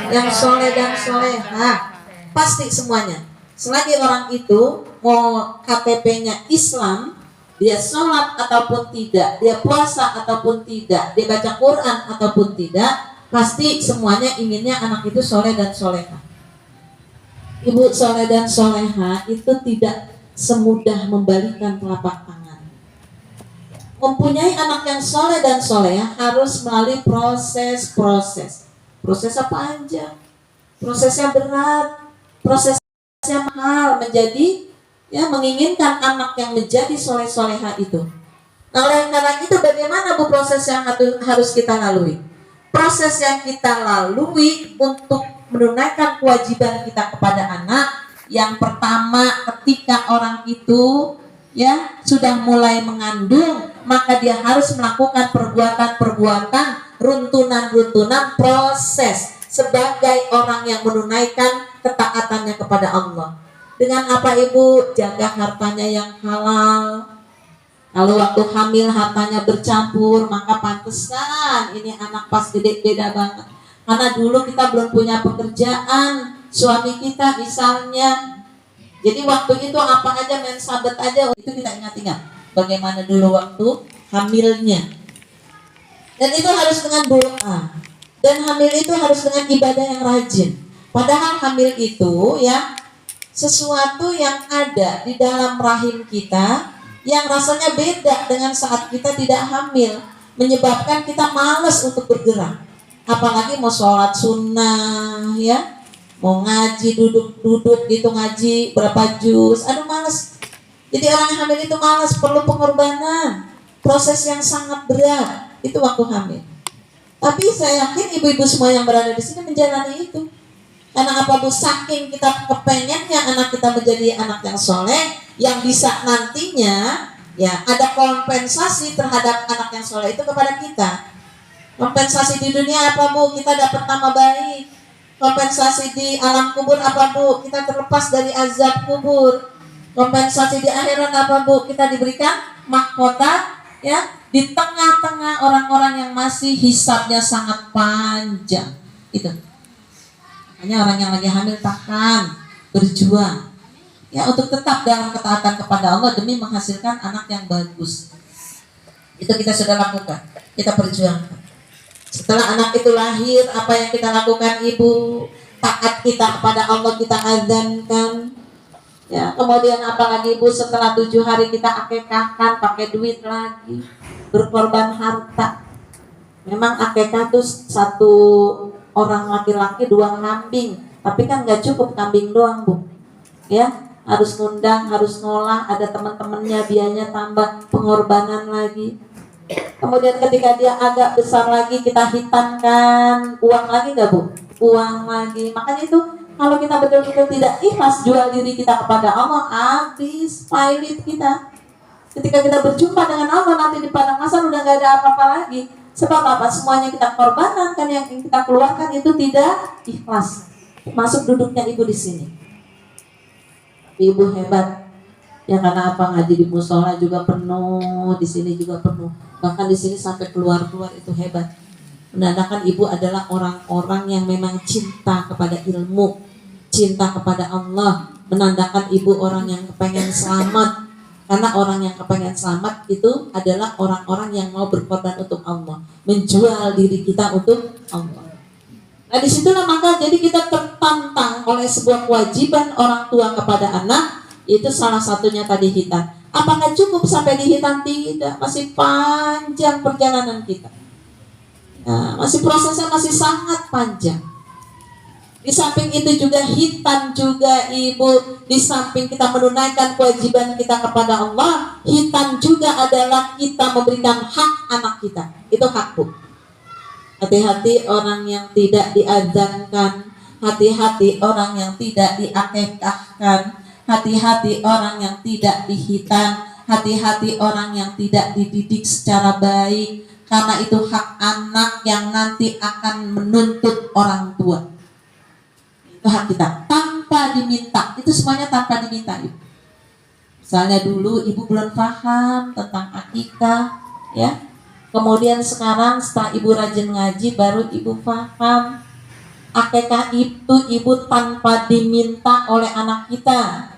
Yang soleh dan solehah. Pasti semuanya. Selagi orang itu mau KTP-nya Islam, dia sholat ataupun tidak, dia puasa ataupun tidak, dia baca Quran ataupun tidak, pasti semuanya inginnya anak itu soleh dan solehah. Ibu soleh dan solehah itu tidak semudah membalikan telapak tangan. Mempunyai anak yang soleh dan solehah harus melalui proses. Prosesnya panjang, prosesnya berat, prosesnya mahal, menjadi ya menginginkan anak yang menjadi soleh-solehah itu. Nah, oleh karena itu bagaimana Bu proses yang harus kita lalui? Proses yang kita lalui untuk menunaikan kewajiban kita kepada anak, yang pertama ketika orang itu ya sudah mulai mengandung, maka dia harus melakukan perbuatan-perbuatan, runtunan-runtunan proses sebagai orang yang menunaikan ketaatannya kepada Allah. Dengan apa Ibu? Jaga hartanya yang halal. Kalau waktu hamil hartanya bercampur, maka pantesan ini anak pas gede beda banget. Karena dulu kita belum punya pekerjaan, suami kita misalnya. Jadi waktu itu apa aja main sabet aja, itu kita ingat-ingat. Bagaimana dulu waktu hamilnya. Dan itu harus dengan doa. Dan hamil itu harus dengan ibadah yang rajin. Padahal hamil itu ya sesuatu yang ada di dalam rahim kita yang rasanya beda dengan saat kita tidak hamil, menyebabkan kita malas untuk bergerak. Apalagi mau sholat sunnah ya, mau ngaji duduk-duduk gitu ngaji berapa juz, aduh malas. Jadi orang yang hamil itu malas, perlu pengorbanan, proses yang sangat berat itu waktu hamil. Tapi saya yakin ibu-ibu semua yang berada di sini menjalani itu. Karena apa Bu? Saking kita kepengennya anak kita menjadi anak yang soleh, yang bisa nantinya ya ada kompensasi terhadap anak yang soleh itu kepada kita. Kompensasi di dunia apa Bu? Kita dapat nama baik. Kompensasi di alam kubur apa Bu? Kita terlepas dari azab kubur. Kompensasi di akhirat apa Bu? Kita diberikan mahkota ya di tengah-tengah orang-orang yang masih hisabnya sangat panjang. Itu. Makanya orang yang lagi hamil takkan berjuang ya untuk tetap dalam ketaatan kepada Allah demi menghasilkan anak yang bagus. Itu kita sudah lakukan, kita perjuangkan. Setelah anak itu lahir, apa yang kita lakukan Ibu? Taat kita kepada Allah, kita azankan. Ya, kemudian apalagi Ibu setelah 7 hari kita akekahkan, pakai duit lagi, berkorban harta. Memang akekah itu satu orang laki-laki 2 kambing, tapi kan nggak cukup kambing doang Bu. Ya, harus ngundang, harus ngolah, ada teman-temannya, biayanya tambah, pengorbanan lagi. Kemudian ketika dia agak besar lagi kita hitamkan, uang lagi nggak Bu? Uang lagi. Makanya itu kalau kita betul-betul tidak ikhlas jual diri kita kepada Allah, habis pailit kita. Ketika kita berjumpa dengan Allah nanti di padang mahsyar udah nggak ada apa-apa lagi. Sebab apa? Semuanya kita korbankan, kan yang kita keluarkan itu tidak ikhlas. Masuk duduknya Ibu di sini. Ibu hebat. Ya karena apa? Ngaji di musola juga penuh, di sini juga penuh. Bahkan di sini sampai keluar-keluar, itu hebat. menandakan ibu adalah orang-orang yang memang cinta kepada ilmu, cinta kepada Allah, menandakan ibu orang yang kepengen selamat. Karena orang yang kepengen selamat itu adalah orang-orang yang mau berkorban untuk Allah, menjual diri kita untuk Allah. Nah disitulah maka jadi kita tertantang oleh sebuah kewajiban orang tua kepada anak. Itu salah satunya tadi hitan. Apakah cukup sampai di hitan? Tidak, masih panjang perjalanan kita. Nah, masih prosesnya masih sangat panjang. Di samping itu juga hitan juga ibu, di samping kita menunaikan kewajiban kita kepada Allah, hitan juga adalah kita memberikan hak anak kita. Itu hak bu. Hati-hati orang yang tidak diadzankan, hati-hati orang yang tidak diakekahkan, hati-hati orang yang tidak dihitan, hati-hati orang yang tidak dididik secara baik, karena itu hak anak yang nanti akan menuntut orang tua. Itu hak kita tanpa diminta, itu semuanya tanpa diminta ibu. Misalnya dulu ibu belum paham tentang akikah, ya. Kemudian sekarang setelah ibu rajin ngaji baru ibu paham akikah itu ibu tanpa diminta oleh anak kita.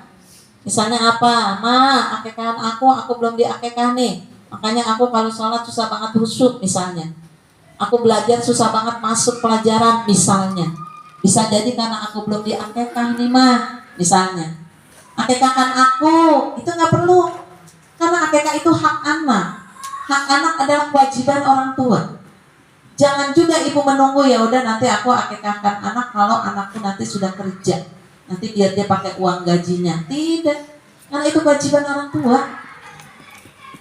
Misalnya apa? Ma, akikahan aku belum diakikah nih. Makanya aku kalau sholat susah banget khusyuk misalnya. Aku belajar susah banget masuk pelajaran misalnya. Bisa jadi karena aku belum diakikah nih mah, misalnya. Akikahkan aku, itu nggak perlu. Karena akikah itu hak anak. Hak anak adalah kewajiban orang tua. Jangan juga ibu menunggu ya udah nanti aku akikahkan anak kalau anakku nanti sudah kerja. Nanti biar dia pakai uang gajinya. Tidak. Karena itu kewajiban orang tua.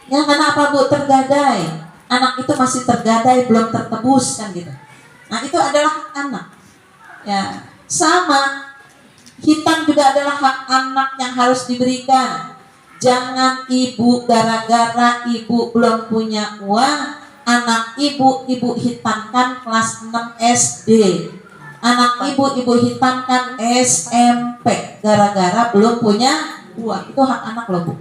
Ya karena apa bu? Tergadai. Anak itu masih tergadai, belum tertebus kan gitu. Nah itu adalah hak anak. Ya, sama hitam juga adalah hak anak yang harus diberikan. Jangan ibu gara-gara ibu belum punya uang, anak ibu hitamkan kelas 6 SD. Anak ibu hitamkan SMP gara-gara belum punya uang. Itu hak anak loh bu.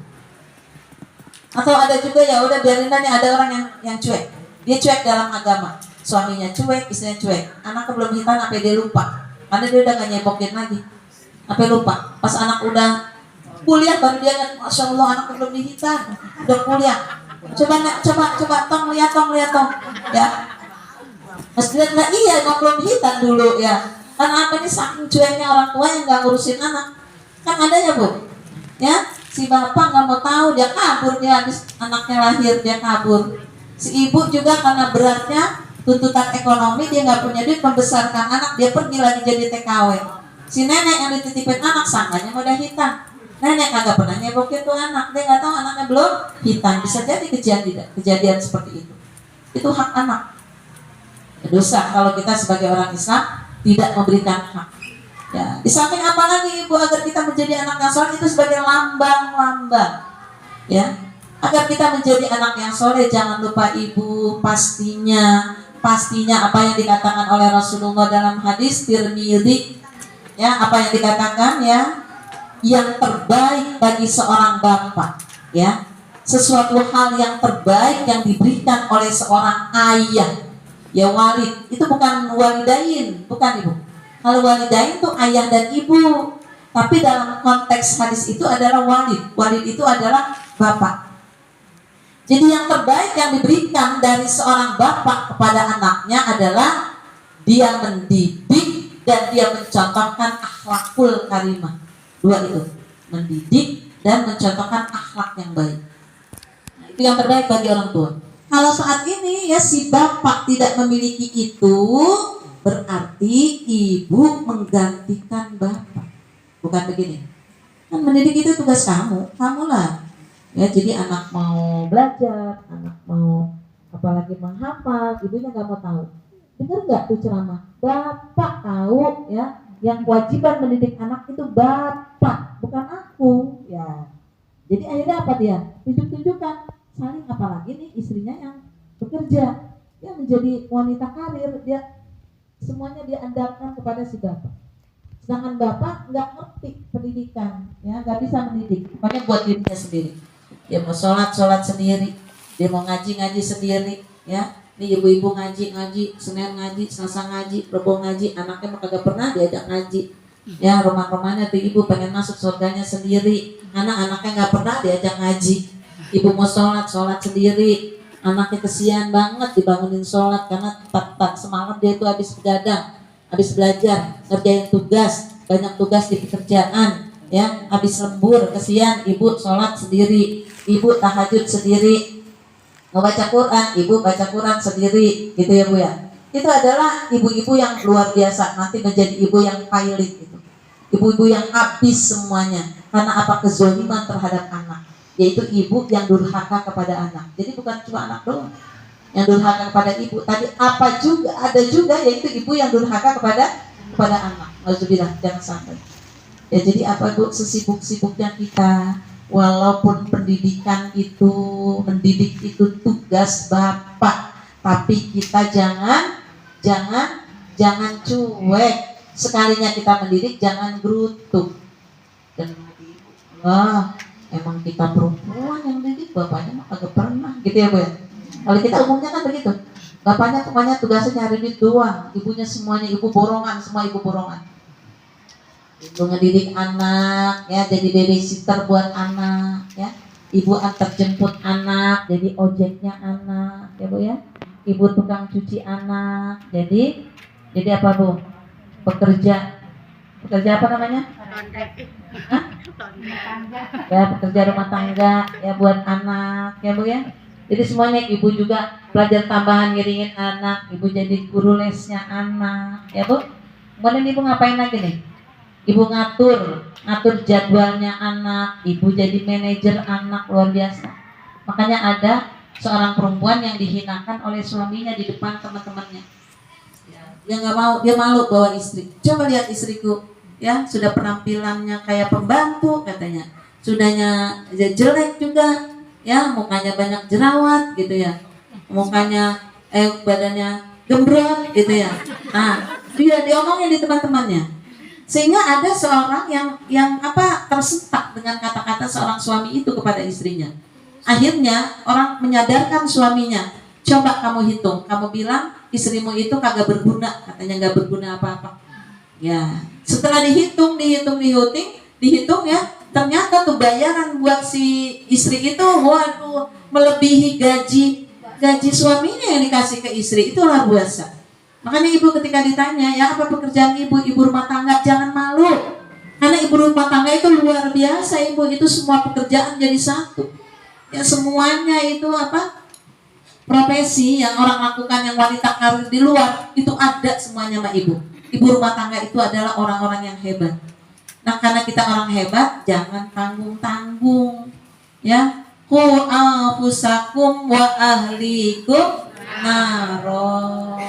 Atau ada juga ya udah biarin aja ada orang yang cuek. Dia cuek dalam agama. Suaminya cuek, istrinya cuek. Anaknya belum hitam, apa dia lupa? Karena dia udah gak nyebokin lagi. Apa lupa? Pas anak udah kuliah baru dia ingat, Masya Allah anaknya belum dihitam, udah kuliah. Coba tong lihat tong. Ya. Mas dia bilang iya, emang belum hitam dulu ya. Karena apa ini saking cueknya orang tua yang gak ngurusin anak. Kan ada ya bu? Ya, si bapak gak mau tahu, dia kabur, dia habis anaknya lahir dia kabur. Si ibu juga karena beratnya tuntutan ekonomi, dia nggak punya duit membesarkan anak, dia pergi lagi jadi TKW. Si nenek yang dititipin anak sangkanya udah hitam. Nenek kagak pernah nyebokin tuh anak, dia nggak tahu anaknya belum hitam. Bisa jadi kejadian seperti itu. Itu hak anak. Dosa kalau kita sebagai orang Islam tidak memberikan hak. Ya, di samping apa lagi ibu agar kita menjadi anak yang soleh itu sebagai lambang, ya. Agar kita menjadi anak yang soleh, jangan lupa ibu pastinya apa yang dikatakan oleh Rasulullah dalam hadis Tirmidzi, ya apa yang dikatakan ya, yang terbaik bagi seorang bapak, ya sesuatu hal yang terbaik yang diberikan oleh seorang ayah, ya walid itu bukan walidain, bukan ibu. Kalau walidain itu ayah dan ibu, tapi dalam konteks hadis itu adalah walid itu adalah bapak. Jadi yang terbaik yang diberikan dari seorang bapak kepada anaknya adalah dia mendidik dan dia mencontohkan akhlakul karimah. Dua itu, mendidik dan mencontohkan akhlak yang baik. Nah, itu yang terbaik bagi orang tua. Kalau saat ini ya si bapak tidak memiliki itu, berarti ibu menggantikan bapak. Bukan begini. Kan mendidik itu tugas kamulah. Ya, jadi anak mau belajar, anak mau apalagi menghafal, ibunya nggak mau tahu. Dengar nggak tuh ceramah? Bapak tahu ya, yang kewajiban mendidik anak itu bapak, bukan aku. Ya, jadi akhirnya apa dia? Tunjuk-tunjukkan, saling apalagi nih istrinya yang bekerja, dia menjadi wanita karir, dia semuanya diandalkan kepada si bapak. Sedangkan bapak nggak ngerti pendidikan, ya nggak bisa mendidik, makanya buat dirinya sendiri. Dia mau sholat sendiri, dia mau ngaji sendiri, ya Nih ibu-ibu ngaji, Senin ngaji, Selasa ngaji, Rebo ngaji, anaknya mah kagak pernah diajak ngaji. Ya, rumah-rumahnya tuh ibu pengen masuk surganya sendiri, anak-anaknya nggak pernah diajak ngaji. Ibu mau sholat sendiri, anaknya kesian banget dibangunin sholat karena tak semalam dia itu habis begadang, habis belajar, ngerjain tugas, banyak tugas di pekerjaan, ya, habis lembur, kesian. Ibu sholat sendiri, ibu tahajud sendiri, mau baca Quran, ibu baca Quran sendiri, gitu ya Bu ya. Itu adalah ibu-ibu yang luar biasa, nanti menjadi ibu yang pilot gitu. Ibu-ibu yang habis semuanya, karena apa? Kezaliman terhadap anak, yaitu ibu yang durhaka kepada anak. Jadi bukan cuma anak doang yang durhaka kepada ibu, tadi apa juga, ada juga yaitu ibu yang durhaka kepada anak. Alhamdulillah, jangan sampai. Ya jadi apa Bu, sesibuk-sibuknya kita, walaupun pendidikan itu, mendidik itu tugas Bapak, tapi kita jangan cuek. Sekalinya kita mendidik jangan gerutuk. Dan wah, emang kita perempuan yang didik, bapaknya mah kagak pernah, gitu ya Bu ya. Kalau kita umumnya kan begitu. Bapaknya pokoknya tugasnya nyari duit doang, ibunya semuanya ibu borongan, semua ibu borongan. Ibu ngedidik anak, ya, jadi babysitter buat anak, ya. Ibu antar jemput anak, jadi ojeknya anak, ya Bu ya. Ibu tukang cuci anak, jadi apa Bu? Pekerja apa namanya? Hah? Ya, pekerja rumah tangga, ya, buat anak, ya Bu ya. Jadi semuanya ibu juga pelajar tambahan ngiringin anak, ibu jadi guru lesnya anak, ya Bu. Kemudian ibu ngapain lagi nih? Ibu ngatur jadwalnya anak, ibu jadi manajer anak, luar biasa. Makanya ada seorang perempuan yang dihinakan oleh suaminya di depan teman-temannya. Dia nggak mau, dia malu bawa istri. Coba lihat istriku, ya, sudah penampilannya kayak pembantu katanya, sudahnya jelek juga, ya, mukanya banyak jerawat gitu ya, mukanya badannya gembrot gitu ya. Nah, dia diomongin di teman-temannya, sehingga ada seorang yang tersentak dengan kata-kata seorang suami itu kepada istrinya. Akhirnya orang menyadarkan suaminya, coba kamu hitung, kamu bilang istrimu itu kagak berguna, katanya nggak berguna apa-apa. Ya, setelah dihitung ya, ternyata tuh bayaran buat si istri itu, waduh, melebihi gaji suaminya yang dikasih ke istri, itu luar biasa. Makanya ibu ketika ditanya, ya apa pekerjaan ibu rumah tangga, jangan malu, karena ibu rumah tangga itu luar biasa. Ibu itu semua pekerjaan jadi satu, ya, semuanya itu profesi yang orang lakukan, yang wanita karir di luar itu ada semuanya Mbak Ibu. Ibu rumah tangga itu adalah orang-orang yang hebat. Nah, karena kita orang hebat, jangan tanggung-tanggung, ya. Qu anfusakum wa ahlikum naro.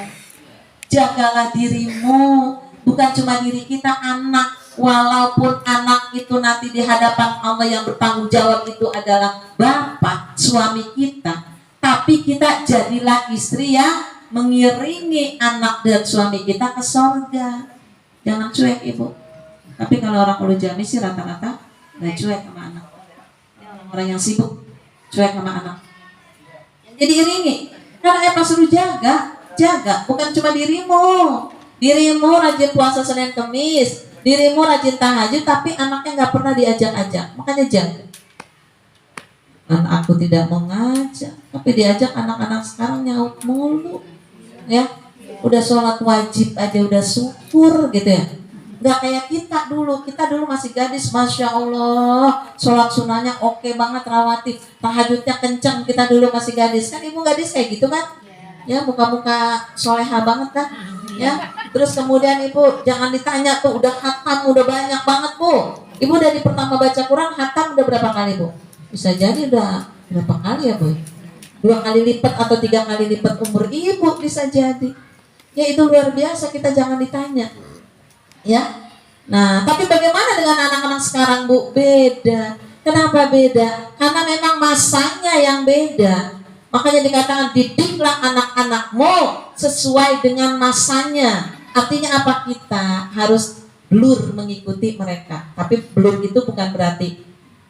Jagalah dirimu, bukan cuma diri kita, anak. Walaupun anak itu nanti di hadapan Allah yang bertanggung jawab itu adalah bapak, suami kita, tapi kita jadilah istri yang mengiringi anak dan suami kita ke sorga. Jangan cuek Ibu. Tapi kalau orang ulu jami sih rata-rata nggak cuek sama anak. Orang yang sibuk cuek sama anak. Jadi iringi. Karena apa, suruh jaga. Bukan cuma dirimu rajin puasa Senin Kemis, dirimu rajin tahajud, tapi anaknya nggak pernah diajak-ajak. Makanya jaga. Dan aku tidak mau ngajak, tapi diajak anak-anak sekarang nyaut mulu, ya. Udah sholat wajib aja udah syukur gitu ya. Nggak kayak kita dulu masih gadis, masya Allah, sholat sunnahnya oke banget, rawatib, tahajudnya kenceng. Kita dulu masih gadis, kan ibu gadis kayak gitu kan, ya, muka-muka soleha banget kan, ya. Terus kemudian ibu jangan ditanya tuh udah khatam udah banyak banget Bu. Ibu dari pertama baca Quran khatam udah berapa kali Bu? Bisa jadi udah berapa kali ya Bu? 2 kali lipat atau 3 kali lipat umur ibu bisa jadi. Ya itu luar biasa, kita jangan ditanya. Ya. Nah, tapi bagaimana dengan anak-anak sekarang Bu? Beda. Kenapa beda? Karena memang masanya yang beda. Makanya dikatakan didiklah anak-anakmu sesuai dengan masanya. Artinya apa? Kita harus blur mengikuti mereka. Tapi blur itu bukan berarti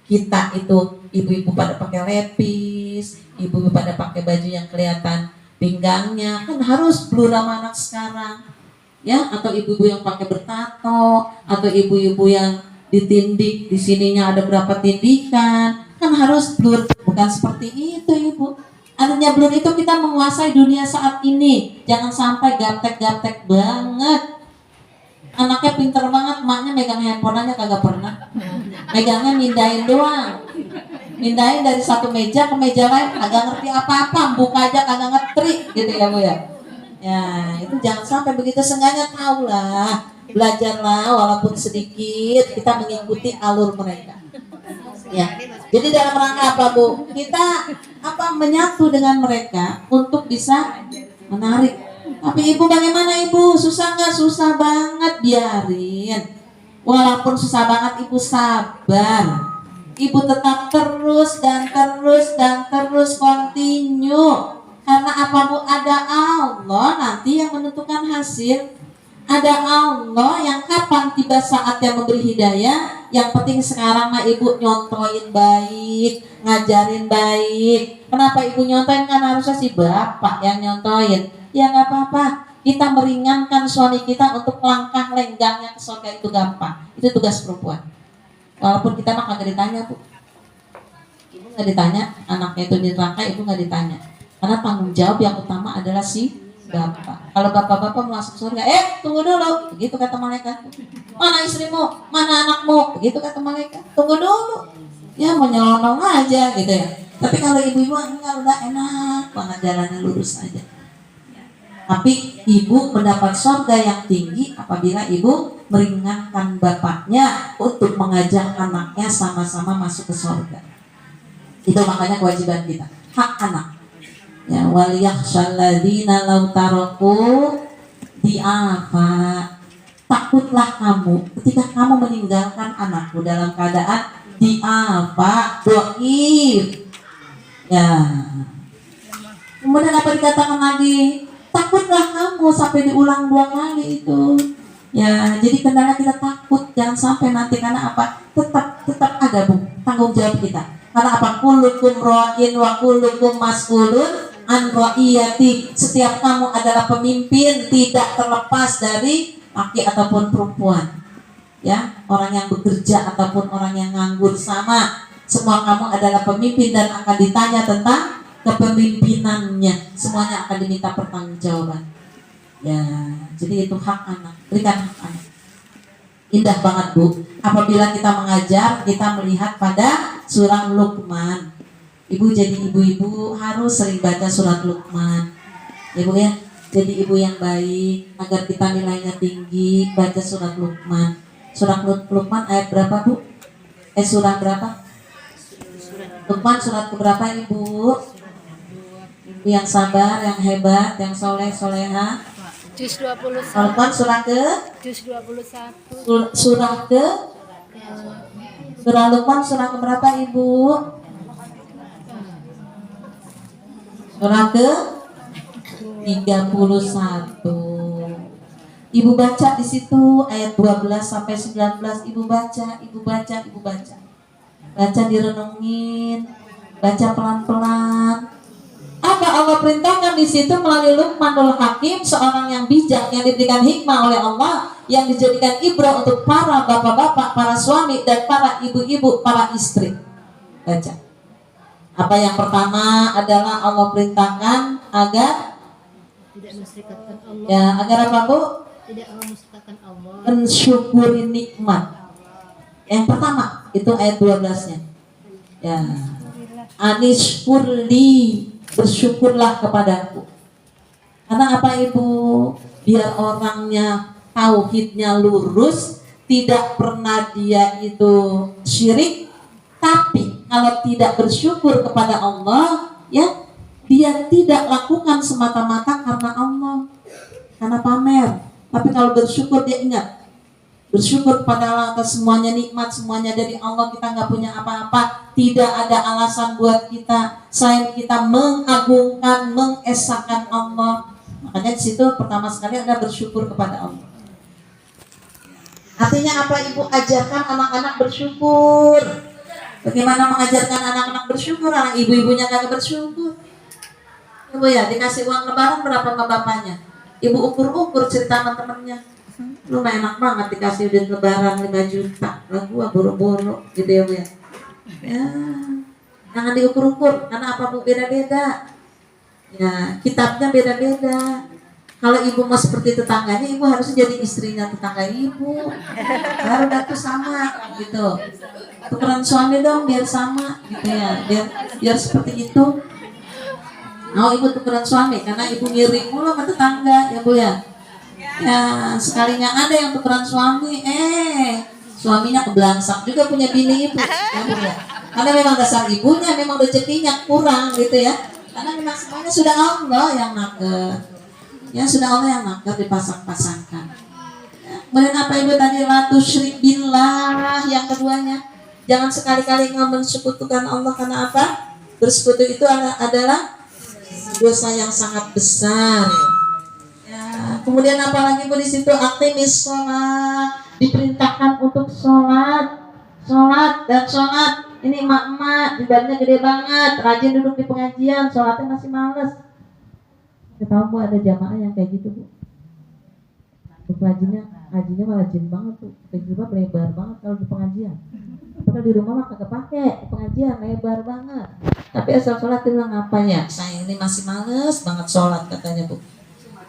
kita itu ibu-ibu pada pakai lepis, ibu-ibu pada pakai baju yang kelihatan pinggangnya, kan harus blur sama anak sekarang ya, atau ibu-ibu yang pakai bertato, atau ibu-ibu yang ditindik di sininya ada berapa tindikan, kan harus blur. Bukan seperti itu ibu. Artinya blur itu kita menguasai dunia saat ini, jangan sampai gaptek-gaptek banget. Anaknya pinter banget, maknya megang handphone aja kagak pernah. Megangnya mindahin doang. Mindahin dari satu meja ke meja lain, kagak ngerti apa-apa, buka aja kagak ngetrik gitu ya Bu ya. Ya, itu jangan sampai begitu, seenggaknya tahu lah. Belajarlah walaupun sedikit, kita mengikuti alur mereka. Ya. Jadi dalam rangka apa Bu? Kita menyatu dengan mereka untuk bisa menarik. Tapi ibu bagaimana ibu? Susah nggak? Susah banget, biarin. Walaupun susah banget ibu sabar. Ibu tetap terus dan terus dan terus continue. Karena apa Bu? Ada Allah nanti yang menentukan hasil. Ada Allah yang kapan tiba saatnya memberi hidayah. Yang penting sekarang mah ibu nyontoin baik, ngajarin baik. Kenapa ibu nyontoin? Kan harusnya si bapak yang nyontoin. Ya nggak apa-apa, kita meringankan suami kita untuk langkah lenggangnya ke surga itu gampang. Itu tugas perempuan. Walaupun kita mah kagak ditanya Bu. Ibu nggak ditanya, anaknya itu di neraka ibu nggak ditanya. Karena tanggung jawab yang utama adalah si bapak. Kalau bapak-bapak mau masuk surga, tunggu dulu, begitu kata malaikat. Mana istrimu, mana anakmu, begitu kata malaikat. Tunggu dulu, ya mau nyelonong aja gitu ya. Tapi kalau ibu-ibu enggak, udah enak banget jalannya lurus aja. Tapi ibu mendapat surga yang tinggi apabila ibu meringankan bapaknya untuk mengajak anaknya sama-sama masuk ke surga. Itu makanya kewajiban kita, hak anak. Ya, waliyakhshalladzina law taraku di'afa. Takutlah kamu ketika kamu meninggalkan anakmu dalam keadaan di'afa, dhaif. Ya. Kemudian apa dikatakan lagi? Takutlah kamu, sampai diulang 2 kali itu. Ya, jadi kendala kita takut jangan sampai nanti, karena apa? Tetap ada Bu tanggung jawab kita. Karena apa? Kullukum ra'in wa kullukum mas'ulun an ra'iyati. Setiap kamu adalah pemimpin, tidak terlepas dari laki ataupun perempuan. Ya, orang yang bekerja ataupun orang yang nganggur sama. Semua kamu adalah pemimpin dan akan ditanya tentang kepemimpinannya. Semuanya akan diminta pertanggungjawaban. Ya, jadi itu hak anak. Berikan hak anak. Indah banget Bu. Apabila kita mengajar, kita melihat pada surah Luqman. Ibu jadi ibu-ibu harus sering baca surat Luqman. Ya Bu ya. Jadi ibu yang baik agar kita nilainya tinggi, baca surat Luqman. Surat Luqman ayat berapa Bu? Surah berapa? Luqman surat keberapa Ibu? Yang sabar, yang hebat, yang soleh, soleha. Juz 21. Luqman surah ke? Juz 21. Surah ke? Surah Luqman surah keberapa Ibu? Surah ke? 31. Ibu baca di situ ayat 12 sampai 19. Ibu baca. Baca direnungin, baca pelan-pelan. Apa Allah perintahkan di situ melalui Luqmanul Hakim, seorang yang bijak yang diberikan hikmah oleh Allah, yang dijadikan ibrah untuk para bapak-bapak, para suami dan para ibu-ibu, para istri. Baca. Apa yang pertama adalah Allah perintahkan agar Tidak mensyirikkan Allah. ya, agar apa Bu? Tidak mensyirikkan Allah. Mensyukuri nikmat. Yang pertama itu ayat 12-nya. Ya. Anishkurli, bersyukurlah kepadaku. Karena apa Ibu? Biar orangnya tauhidnya lurus, tidak pernah dia itu syirik. Tapi kalau tidak bersyukur kepada Allah, ya dia tidak lakukan semata-mata karena Allah, karena pamer. Tapi kalau bersyukur dia ingat, bersyukur kepada Allah atas semuanya nikmat, semuanya dari Allah, kita nggak punya apa-apa, tidak ada alasan buat kita selain kita mengagungkan, mengesahkan Allah. Makanya di situ pertama sekali ada bersyukur kepada Allah. Artinya apa Ibu? Ajarkan anak-anak bersyukur. Bagaimana mengajarkan anak-anak bersyukur? Anak ibu-ibunya kagak bersyukur. Ibu ya, dikasih uang lebaran berapa sama bapaknya? Ibu ukur-ukur cerita sama temennya. Lu mah enak banget dikasih duit lebaran 5 juta. Lah gua boro-boro gitu ya Bu ya. Ya, jangan diukur-ukur karena apa Bu, beda-beda. Ya, kitabnya beda-beda. Kalau ibu mau seperti tetangganya, ibu harus jadi istrinya tetangga ibu. Baru dah tuh sama gitu. Tukeran suami dong biar sama gitu ya. Biar seperti itu. Mau ibu tukeran suami karena ibu ngiri mulu sama tetangga ya Bu ya. Ya, sekalinya ada yang tukeran suami, suaminya kebelangsak juga punya bini ibu ya Bu ya. Karena memang dasar ibunya memang rezekinya kurang gitu ya. Karena memang semuanya sudah Allah yang naker. Ya sudah Allah yang naker dipasang-pasangkan. Ya, kemudian apa ibu tadi, la tusyrik billah, yang keduanya jangan sekali-kali mensekutukan Allah. Karena apa? Bersekutu itu adalah dosa yang sangat besar. Ya, kemudian apa lagi Bu di situ? Aqimis sholat, diperintahkan untuk sholat dan sholat. Ini emak-emak ibadahnya gede banget, rajin duduk di pengajian, sholatnya masih males. Kita tahu Bu ada jamaah yang kayak gitu Bu. Hajinya malah rajin banget tuh, juga lebar banget kalau di pengajian. Padahal di rumah mah kagak pakai, di pengajian lebar banget. Tapi asal sholat dia bilang apa ya? Saya ini masih males banget sholat katanya Bu.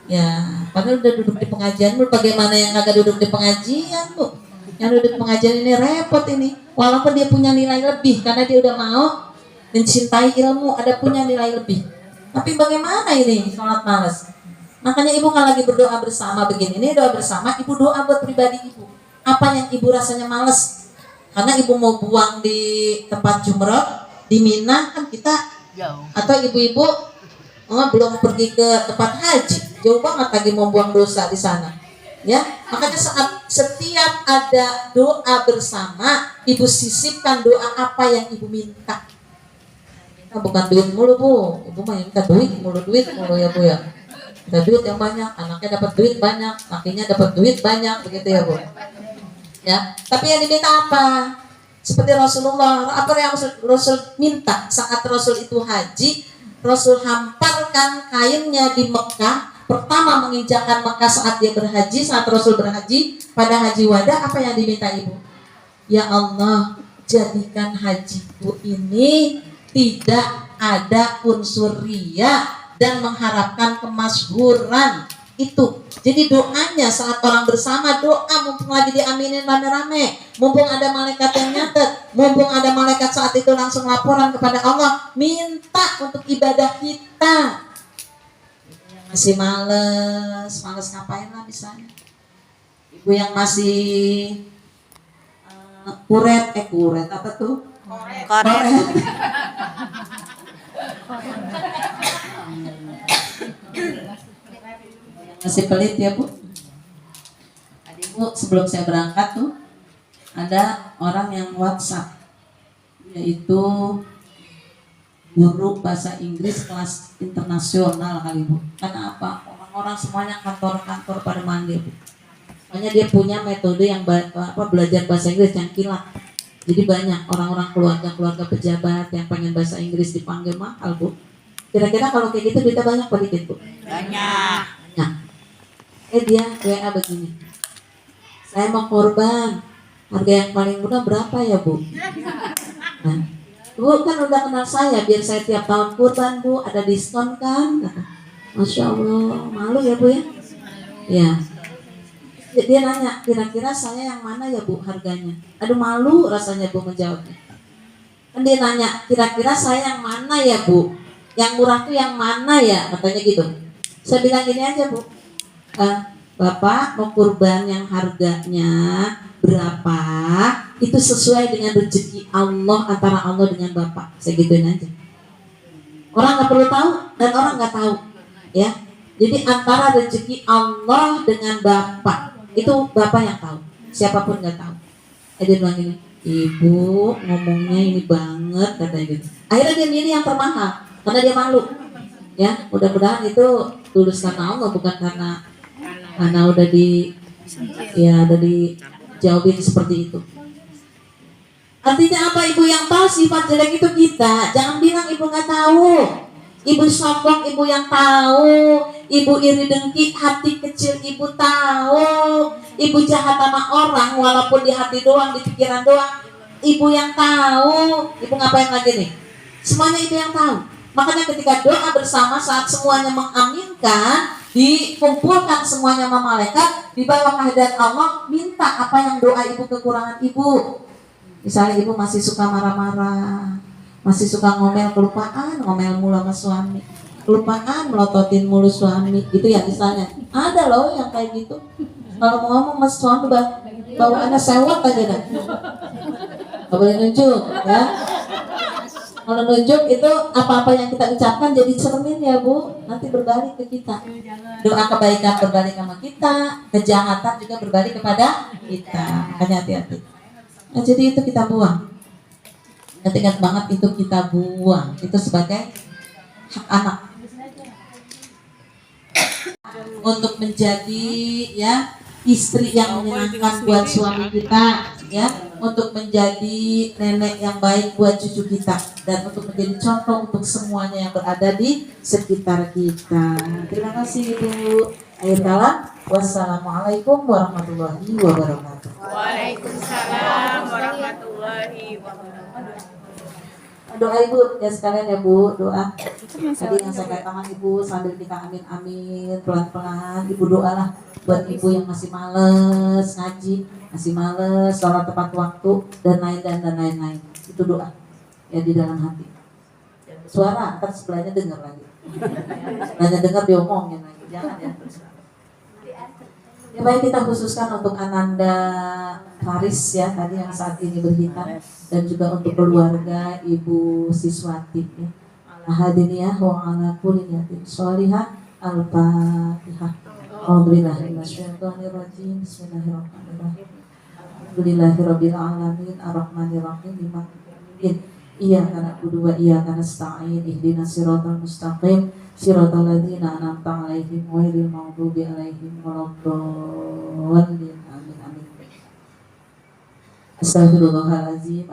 Ya, padahal udah duduk di pengajian Bu. Bagaimana yang kagak duduk di pengajian Bu? Yang duduk di pengajian ini repot ini. Walaupun dia punya nilai lebih karena dia udah mau mencintai ilmu, ada punya nilai lebih. Tapi bagaimana ini sholat malas? Makanya ibu kalau lagi berdoa bersama begini, ini doa bersama, ibu doa buat pribadi ibu. Apa yang ibu rasanya malas? Karena ibu mau buang di tempat jumroh di Mina kan kita jauh. Atau ibu-ibu belum pergi ke tempat haji, jauh banget lagi mau buang dosa di sana. Ya, makanya saat setiap ada doa bersama, ibu sisipkan doa apa yang ibu minta. Bukan duit mulu Bu, ibu mah minta duit mulu ya Bu ya. Minta duit yang banyak, anaknya dapat duit banyak, lakinya dapat duit banyak, begitu ya Bu. Ya, tapi yang diminta apa? Seperti Rasulullah, apa yang Rasul minta saat Rasul itu haji? Rasul hamparkan kainnya di Mekah. Pertama menginjakkan Mekah saat dia berhaji, saat Rasul berhaji pada haji wada, apa yang diminta ibu? Ya Allah, jadikan hajiku ini tidak ada unsur riya dan mengharapkan kemasyhuran. Itu jadi doanya saat orang bersama doa, mumpung lagi diaminin rame-rame, mumpung ada malaikat yang nyatet, mumpung ada malaikat saat itu langsung laporan kepada Allah, minta untuk ibadah kita. Masih males ngapain lah misalnya. Ibu yang masih kuret apa tuh? Koret. Masih pelit ya Bu. Tadi Bu sebelum saya berangkat tuh ada orang yang WhatsApp, yaitu guru bahasa Inggris kelas internasional kali Bu. Karena apa? Orang-orang semuanya kantor-kantor pada manggil Bu. Makanya dia punya metode yang belajar bahasa Inggris yang kilat. Jadi banyak orang-orang keluarga pejabat yang pengen bahasa Inggris dipanggil mahal Bu. Kira-kira kalau kayak gitu kita banyak apa dikit Bu? Banyak. Dia WA begini, saya mau korban, harga yang paling murah berapa ya Bu? Nah, Bu kan udah kenal saya, biar saya tiap tahun kurban Bu, ada diskon kan? Masya Allah, malu ya Bu ya? Ya. Dia nanya, kira-kira saya yang mana ya Bu harganya? Aduh malu rasanya Bu menjawabnya. Kan dia nanya, kira-kira saya yang mana ya Bu? Yang murah tuh yang mana ya? Katanya gitu. Saya bilang gini aja Bu, Bapak mau kurban yang harganya berapa? Itu sesuai dengan rezeki Allah, antara Allah dengan Bapak. Saya gituin aja. Orang nggak perlu tahu dan orang nggak tahu, ya. Jadi antara rezeki Allah dengan Bapak itu Bapak yang tahu, siapapun nggak tahu. Dia bilang gini, Ibu ngomongnya ini banget katanya gitu. Akhirnya dia milih yang termahal karena dia malu. Ya, mudah-mudahan itu tulus karena Allah, bukan karena udah dijawabin seperti itu. Artinya apa? Ibu yang tahu sifat jelek itu kita. Jangan bilang ibu nggak tahu. Ibu sombong, ibu yang tahu. Ibu iri dengki, hati kecil ibu tahu. Ibu jahat sama orang, walaupun di hati doang, di pikiran doang, ibu yang tahu. Ibu ngapain lagi nih? Semuanya ibu yang tahu. Makanya ketika doa bersama saat semuanya mengaminkan, dikumpulkan semuanya sama malaikat di bawah kehadirat Allah, minta apa yang doa ibu, kekurangan ibu. Misalnya ibu masih suka marah-marah, masih suka ngomel, kelupaan ngomel mulu sama suami, kelupaan melototin mulu suami, gitu ya misalnya. Ada loh yang kayak gitu. Kalau mau ngomong mas suami bawaannya sewot aja dah. Gak boleh nunjuk ya. Kalau nunjuk itu apa-apa yang kita ucapkan jadi cermin ya Bu, nanti berbalik ke kita. Doa kebaikan berbalik sama kita, kejahatan juga berbalik kepada kita. Makanya hati-hati. Nah, jadi itu kita buang. Ingat banget itu kita buang. Itu sebagai hak anak. Untuk menjadi ya istri yang menyenangkan buat suami kita, ya, untuk menjadi nenek yang baik buat cucu kita, dan untuk menjadi contoh untuk semuanya yang berada di sekitar kita. Terima kasih Ibu. Akhir kalam, wassalamualaikum warahmatullahi wabarakatuh. Waalaikumsalam warahmatullahi wabarakatuh. Doa Ibu ya sekalian ya Bu, doa. Tadi yang saya katakan Ibu sambil kita amin pelan-pelan. Ibu doalah buat ibu yang masih males ngaji, masih males sholat tepat waktu dan lain-lain. Itu doa ya di dalam hati. Suara kan sebelahnya dengar lagi. Sebelahnya dengar diomongin lagi. Jangan ya. Ya baik, kita khususkan untuk Ananda Faris ya tadi yang saat ini berhitam, dan juga untuk keluarga Ibu Siswati ya. Ahadiniyah wa ala kulli niyatin sholihah. Al-Fatihah. A'udzubillahi minasyaitonir rajim. Bismillahirrahmanirrahim. Alhamdulillahirabbil alamin arrahmanir rahim maliki iyyaka na'budu wa iyyaka nasta'in ihdinas siratal mustaqim siratal ladzina an'amta 'alaihim ghairil maghdubi 'alaihim waladdallin. Amin amin. Astagfirullahaladzim.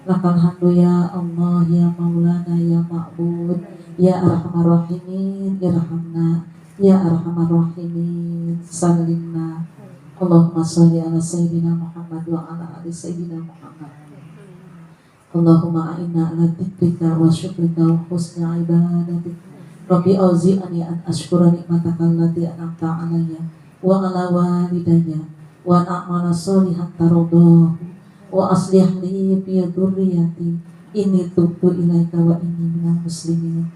Lakal hamdu ya Allah ya Maulana ya Ma'bud ya Arhamar Rahimin irhamna ya Arhamar Rahimin sallimna. Allahumma sholli ala Sayyidina Muhammad wa ala ali Sayyidina Muhammad. Allahumma a'inna ala dzikrika wa syukrika wa husni ibadatik. Rabbi auzi'ani an ashkura nikmataka allati an'amta alayya wa ala walidayya wa a'mala sholihan taradahu wa aslih li fi dzurriyyati inni tubtu ilaika wa inni minal muslimin.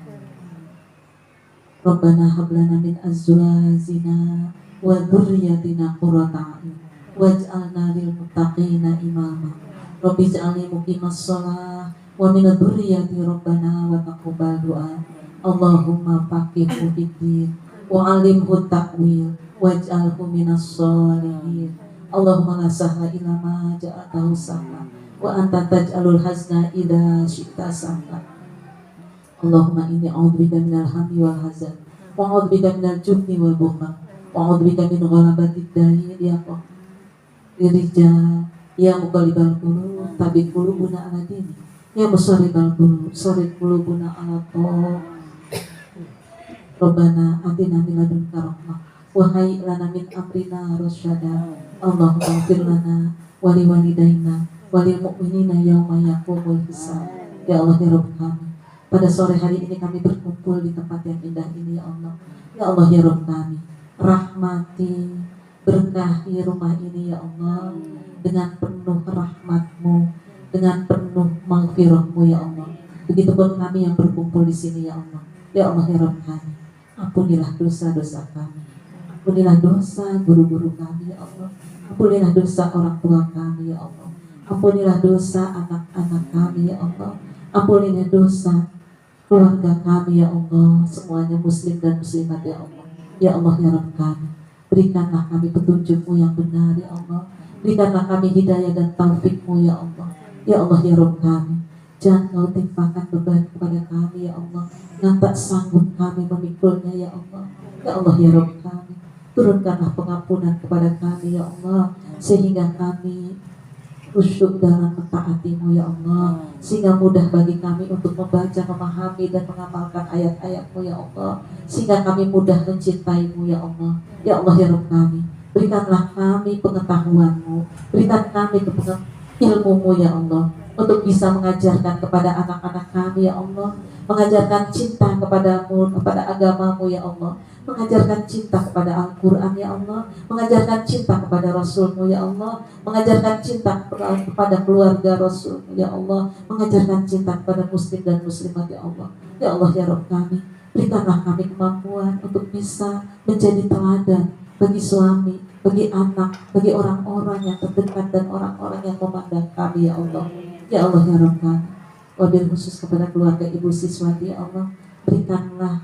Rabbana hab lana min azwajina wa dzurriyyatina qurrata a'yun waj'alna lil muttaqina imama. Rabbi ij'alni muqimas shalah wa min dzurriyyati rabbana wa taqabbal du'a. Allahumma faqihhu fid-din wa 'allimhu ta'wil waj'alhu minas sholihin. Allahumma la sahla illa ma ja'altahu sahla wa anta taj'alul hazna idza syi'ta sahla. Allahumma inni a'udzubika minal hammi wal hazan wa a'udzubika minal jubni wal bukhli wa a'udzubika min ghalabatid da'i ya Allah. Rijal ya muqallibal qulub tabi qulubuna ala dini ya musarrifal qulub sarrif qulubuna ala ta'atik. Rabbana atina min ladunka rahmah wa hayyi lana min amrina rasyada. Allahumma ighfir lana wa liwalidayna wa lil mu'minina yauma yaqumul hisab. Ya Allah ya Rabb kami, pada sore hari ini kami berkumpul di tempat yang indah ini ya Allah. Ya Allah ya Rabb kami, rahmati berkahi rumah ini ya Allah dengan penuh rahmat-Mu, dengan penuh maghfirah-Mu ya Allah. Begitupun kami yang berkumpul di sini ya Allah. Ya Allah ya Rabb kami, ampunilah dosa-dosa kami, ampunilah dosa guru-guru kami ya Allah, ampunilah dosa orang tua kami ya Allah, ampunilah dosa anak-anak kami ya Allah, ampunilah dosa keluarga kami ya Allah, semuanya muslim dan muslimat ya Allah. Ya Allah ya Rabb kami, berikanlah kami petunjuk-Mu yang benar ya Allah, berikanlah kami hidayah dan taufik-Mu ya Allah. Ya Allah ya Rabb kami, jangan Kau timpakan beban kepada kami ya Allah yang tak sanggup kami memikulnya ya Allah. Ya Allah ya Rabb kami, turunkanlah pengampunan kepada kami ya Allah, sehingga kami khusyuk dalam mentaati-Mu ya Allah, sehingga mudah bagi kami untuk membaca, memahami dan mengamalkan ayat-ayat-Mu ya Allah, sehingga kami mudah mencintai-Mu ya Allah. Ya Allah ya Rabb kami, berikanlah kami pengetahuan-Mu, berikan kami ilmu-Mu ya Allah, untuk bisa mengajarkan kepada anak-anak kami ya Allah, mengajarkan cinta kepadamu, kepada agamamu ya Allah, mengajarkan cinta kepada Al-Quran ya Allah, mengajarkan cinta kepada Rasulmu ya Allah, mengajarkan cinta kepada keluarga Rasulmu ya Allah, mengajarkan cinta kepada muslim dan muslimat ya Allah. Ya Allah ya Rabb kami, berikanlah kami kemampuan untuk bisa menjadi teladan bagi suami, bagi anak, bagi orang-orang yang terdekat dan orang-orang yang memandang kami ya Allah. Ya Allah ya Rabb kami, wabil khusus kepada keluarga Ibu Siswati ya Allah, berikanlah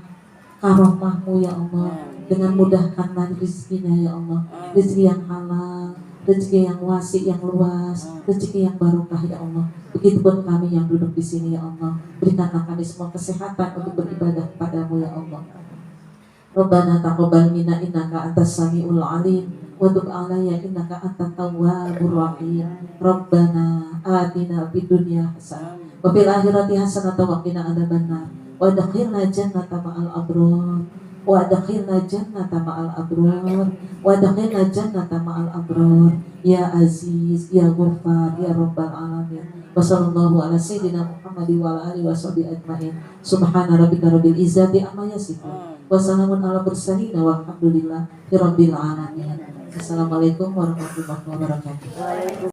karomah-Mu ya Allah, dengan mudahkanlah rezekinya ya Allah, rezeki yang halal, rezeki yang wasi, yang luas, rezeki yang barokah ya Allah. Begitupun kami yang duduk di sini ya Allah, berikanlah kami semua kesehatan untuk beribadah kepadamu ya Allah. Rabbana taqabbal minna innaka antas samiul alim wa tub alayya innaka antat tawwabur rahim. Rabbana atina fid dunya hasanah wa fil akhirati hasanah wa qina adzabannar. Wa adkhilna jannata ma'al abrar wa adkhilna jannata ma'al abrar wa adkhilna jannata ma'al abrar ya aziz ya ghaffar ya rabbal alamin. Wa sallallahu ala sayyidina Muhammad wa ala alihi washabihi ajmain. Subhana rabbika rabbil izzati amma yasifun wa salamun ala mursalin walhamdulillahi rabbil alamin. Assalamualaikum warahmatullahi wabarakatuh.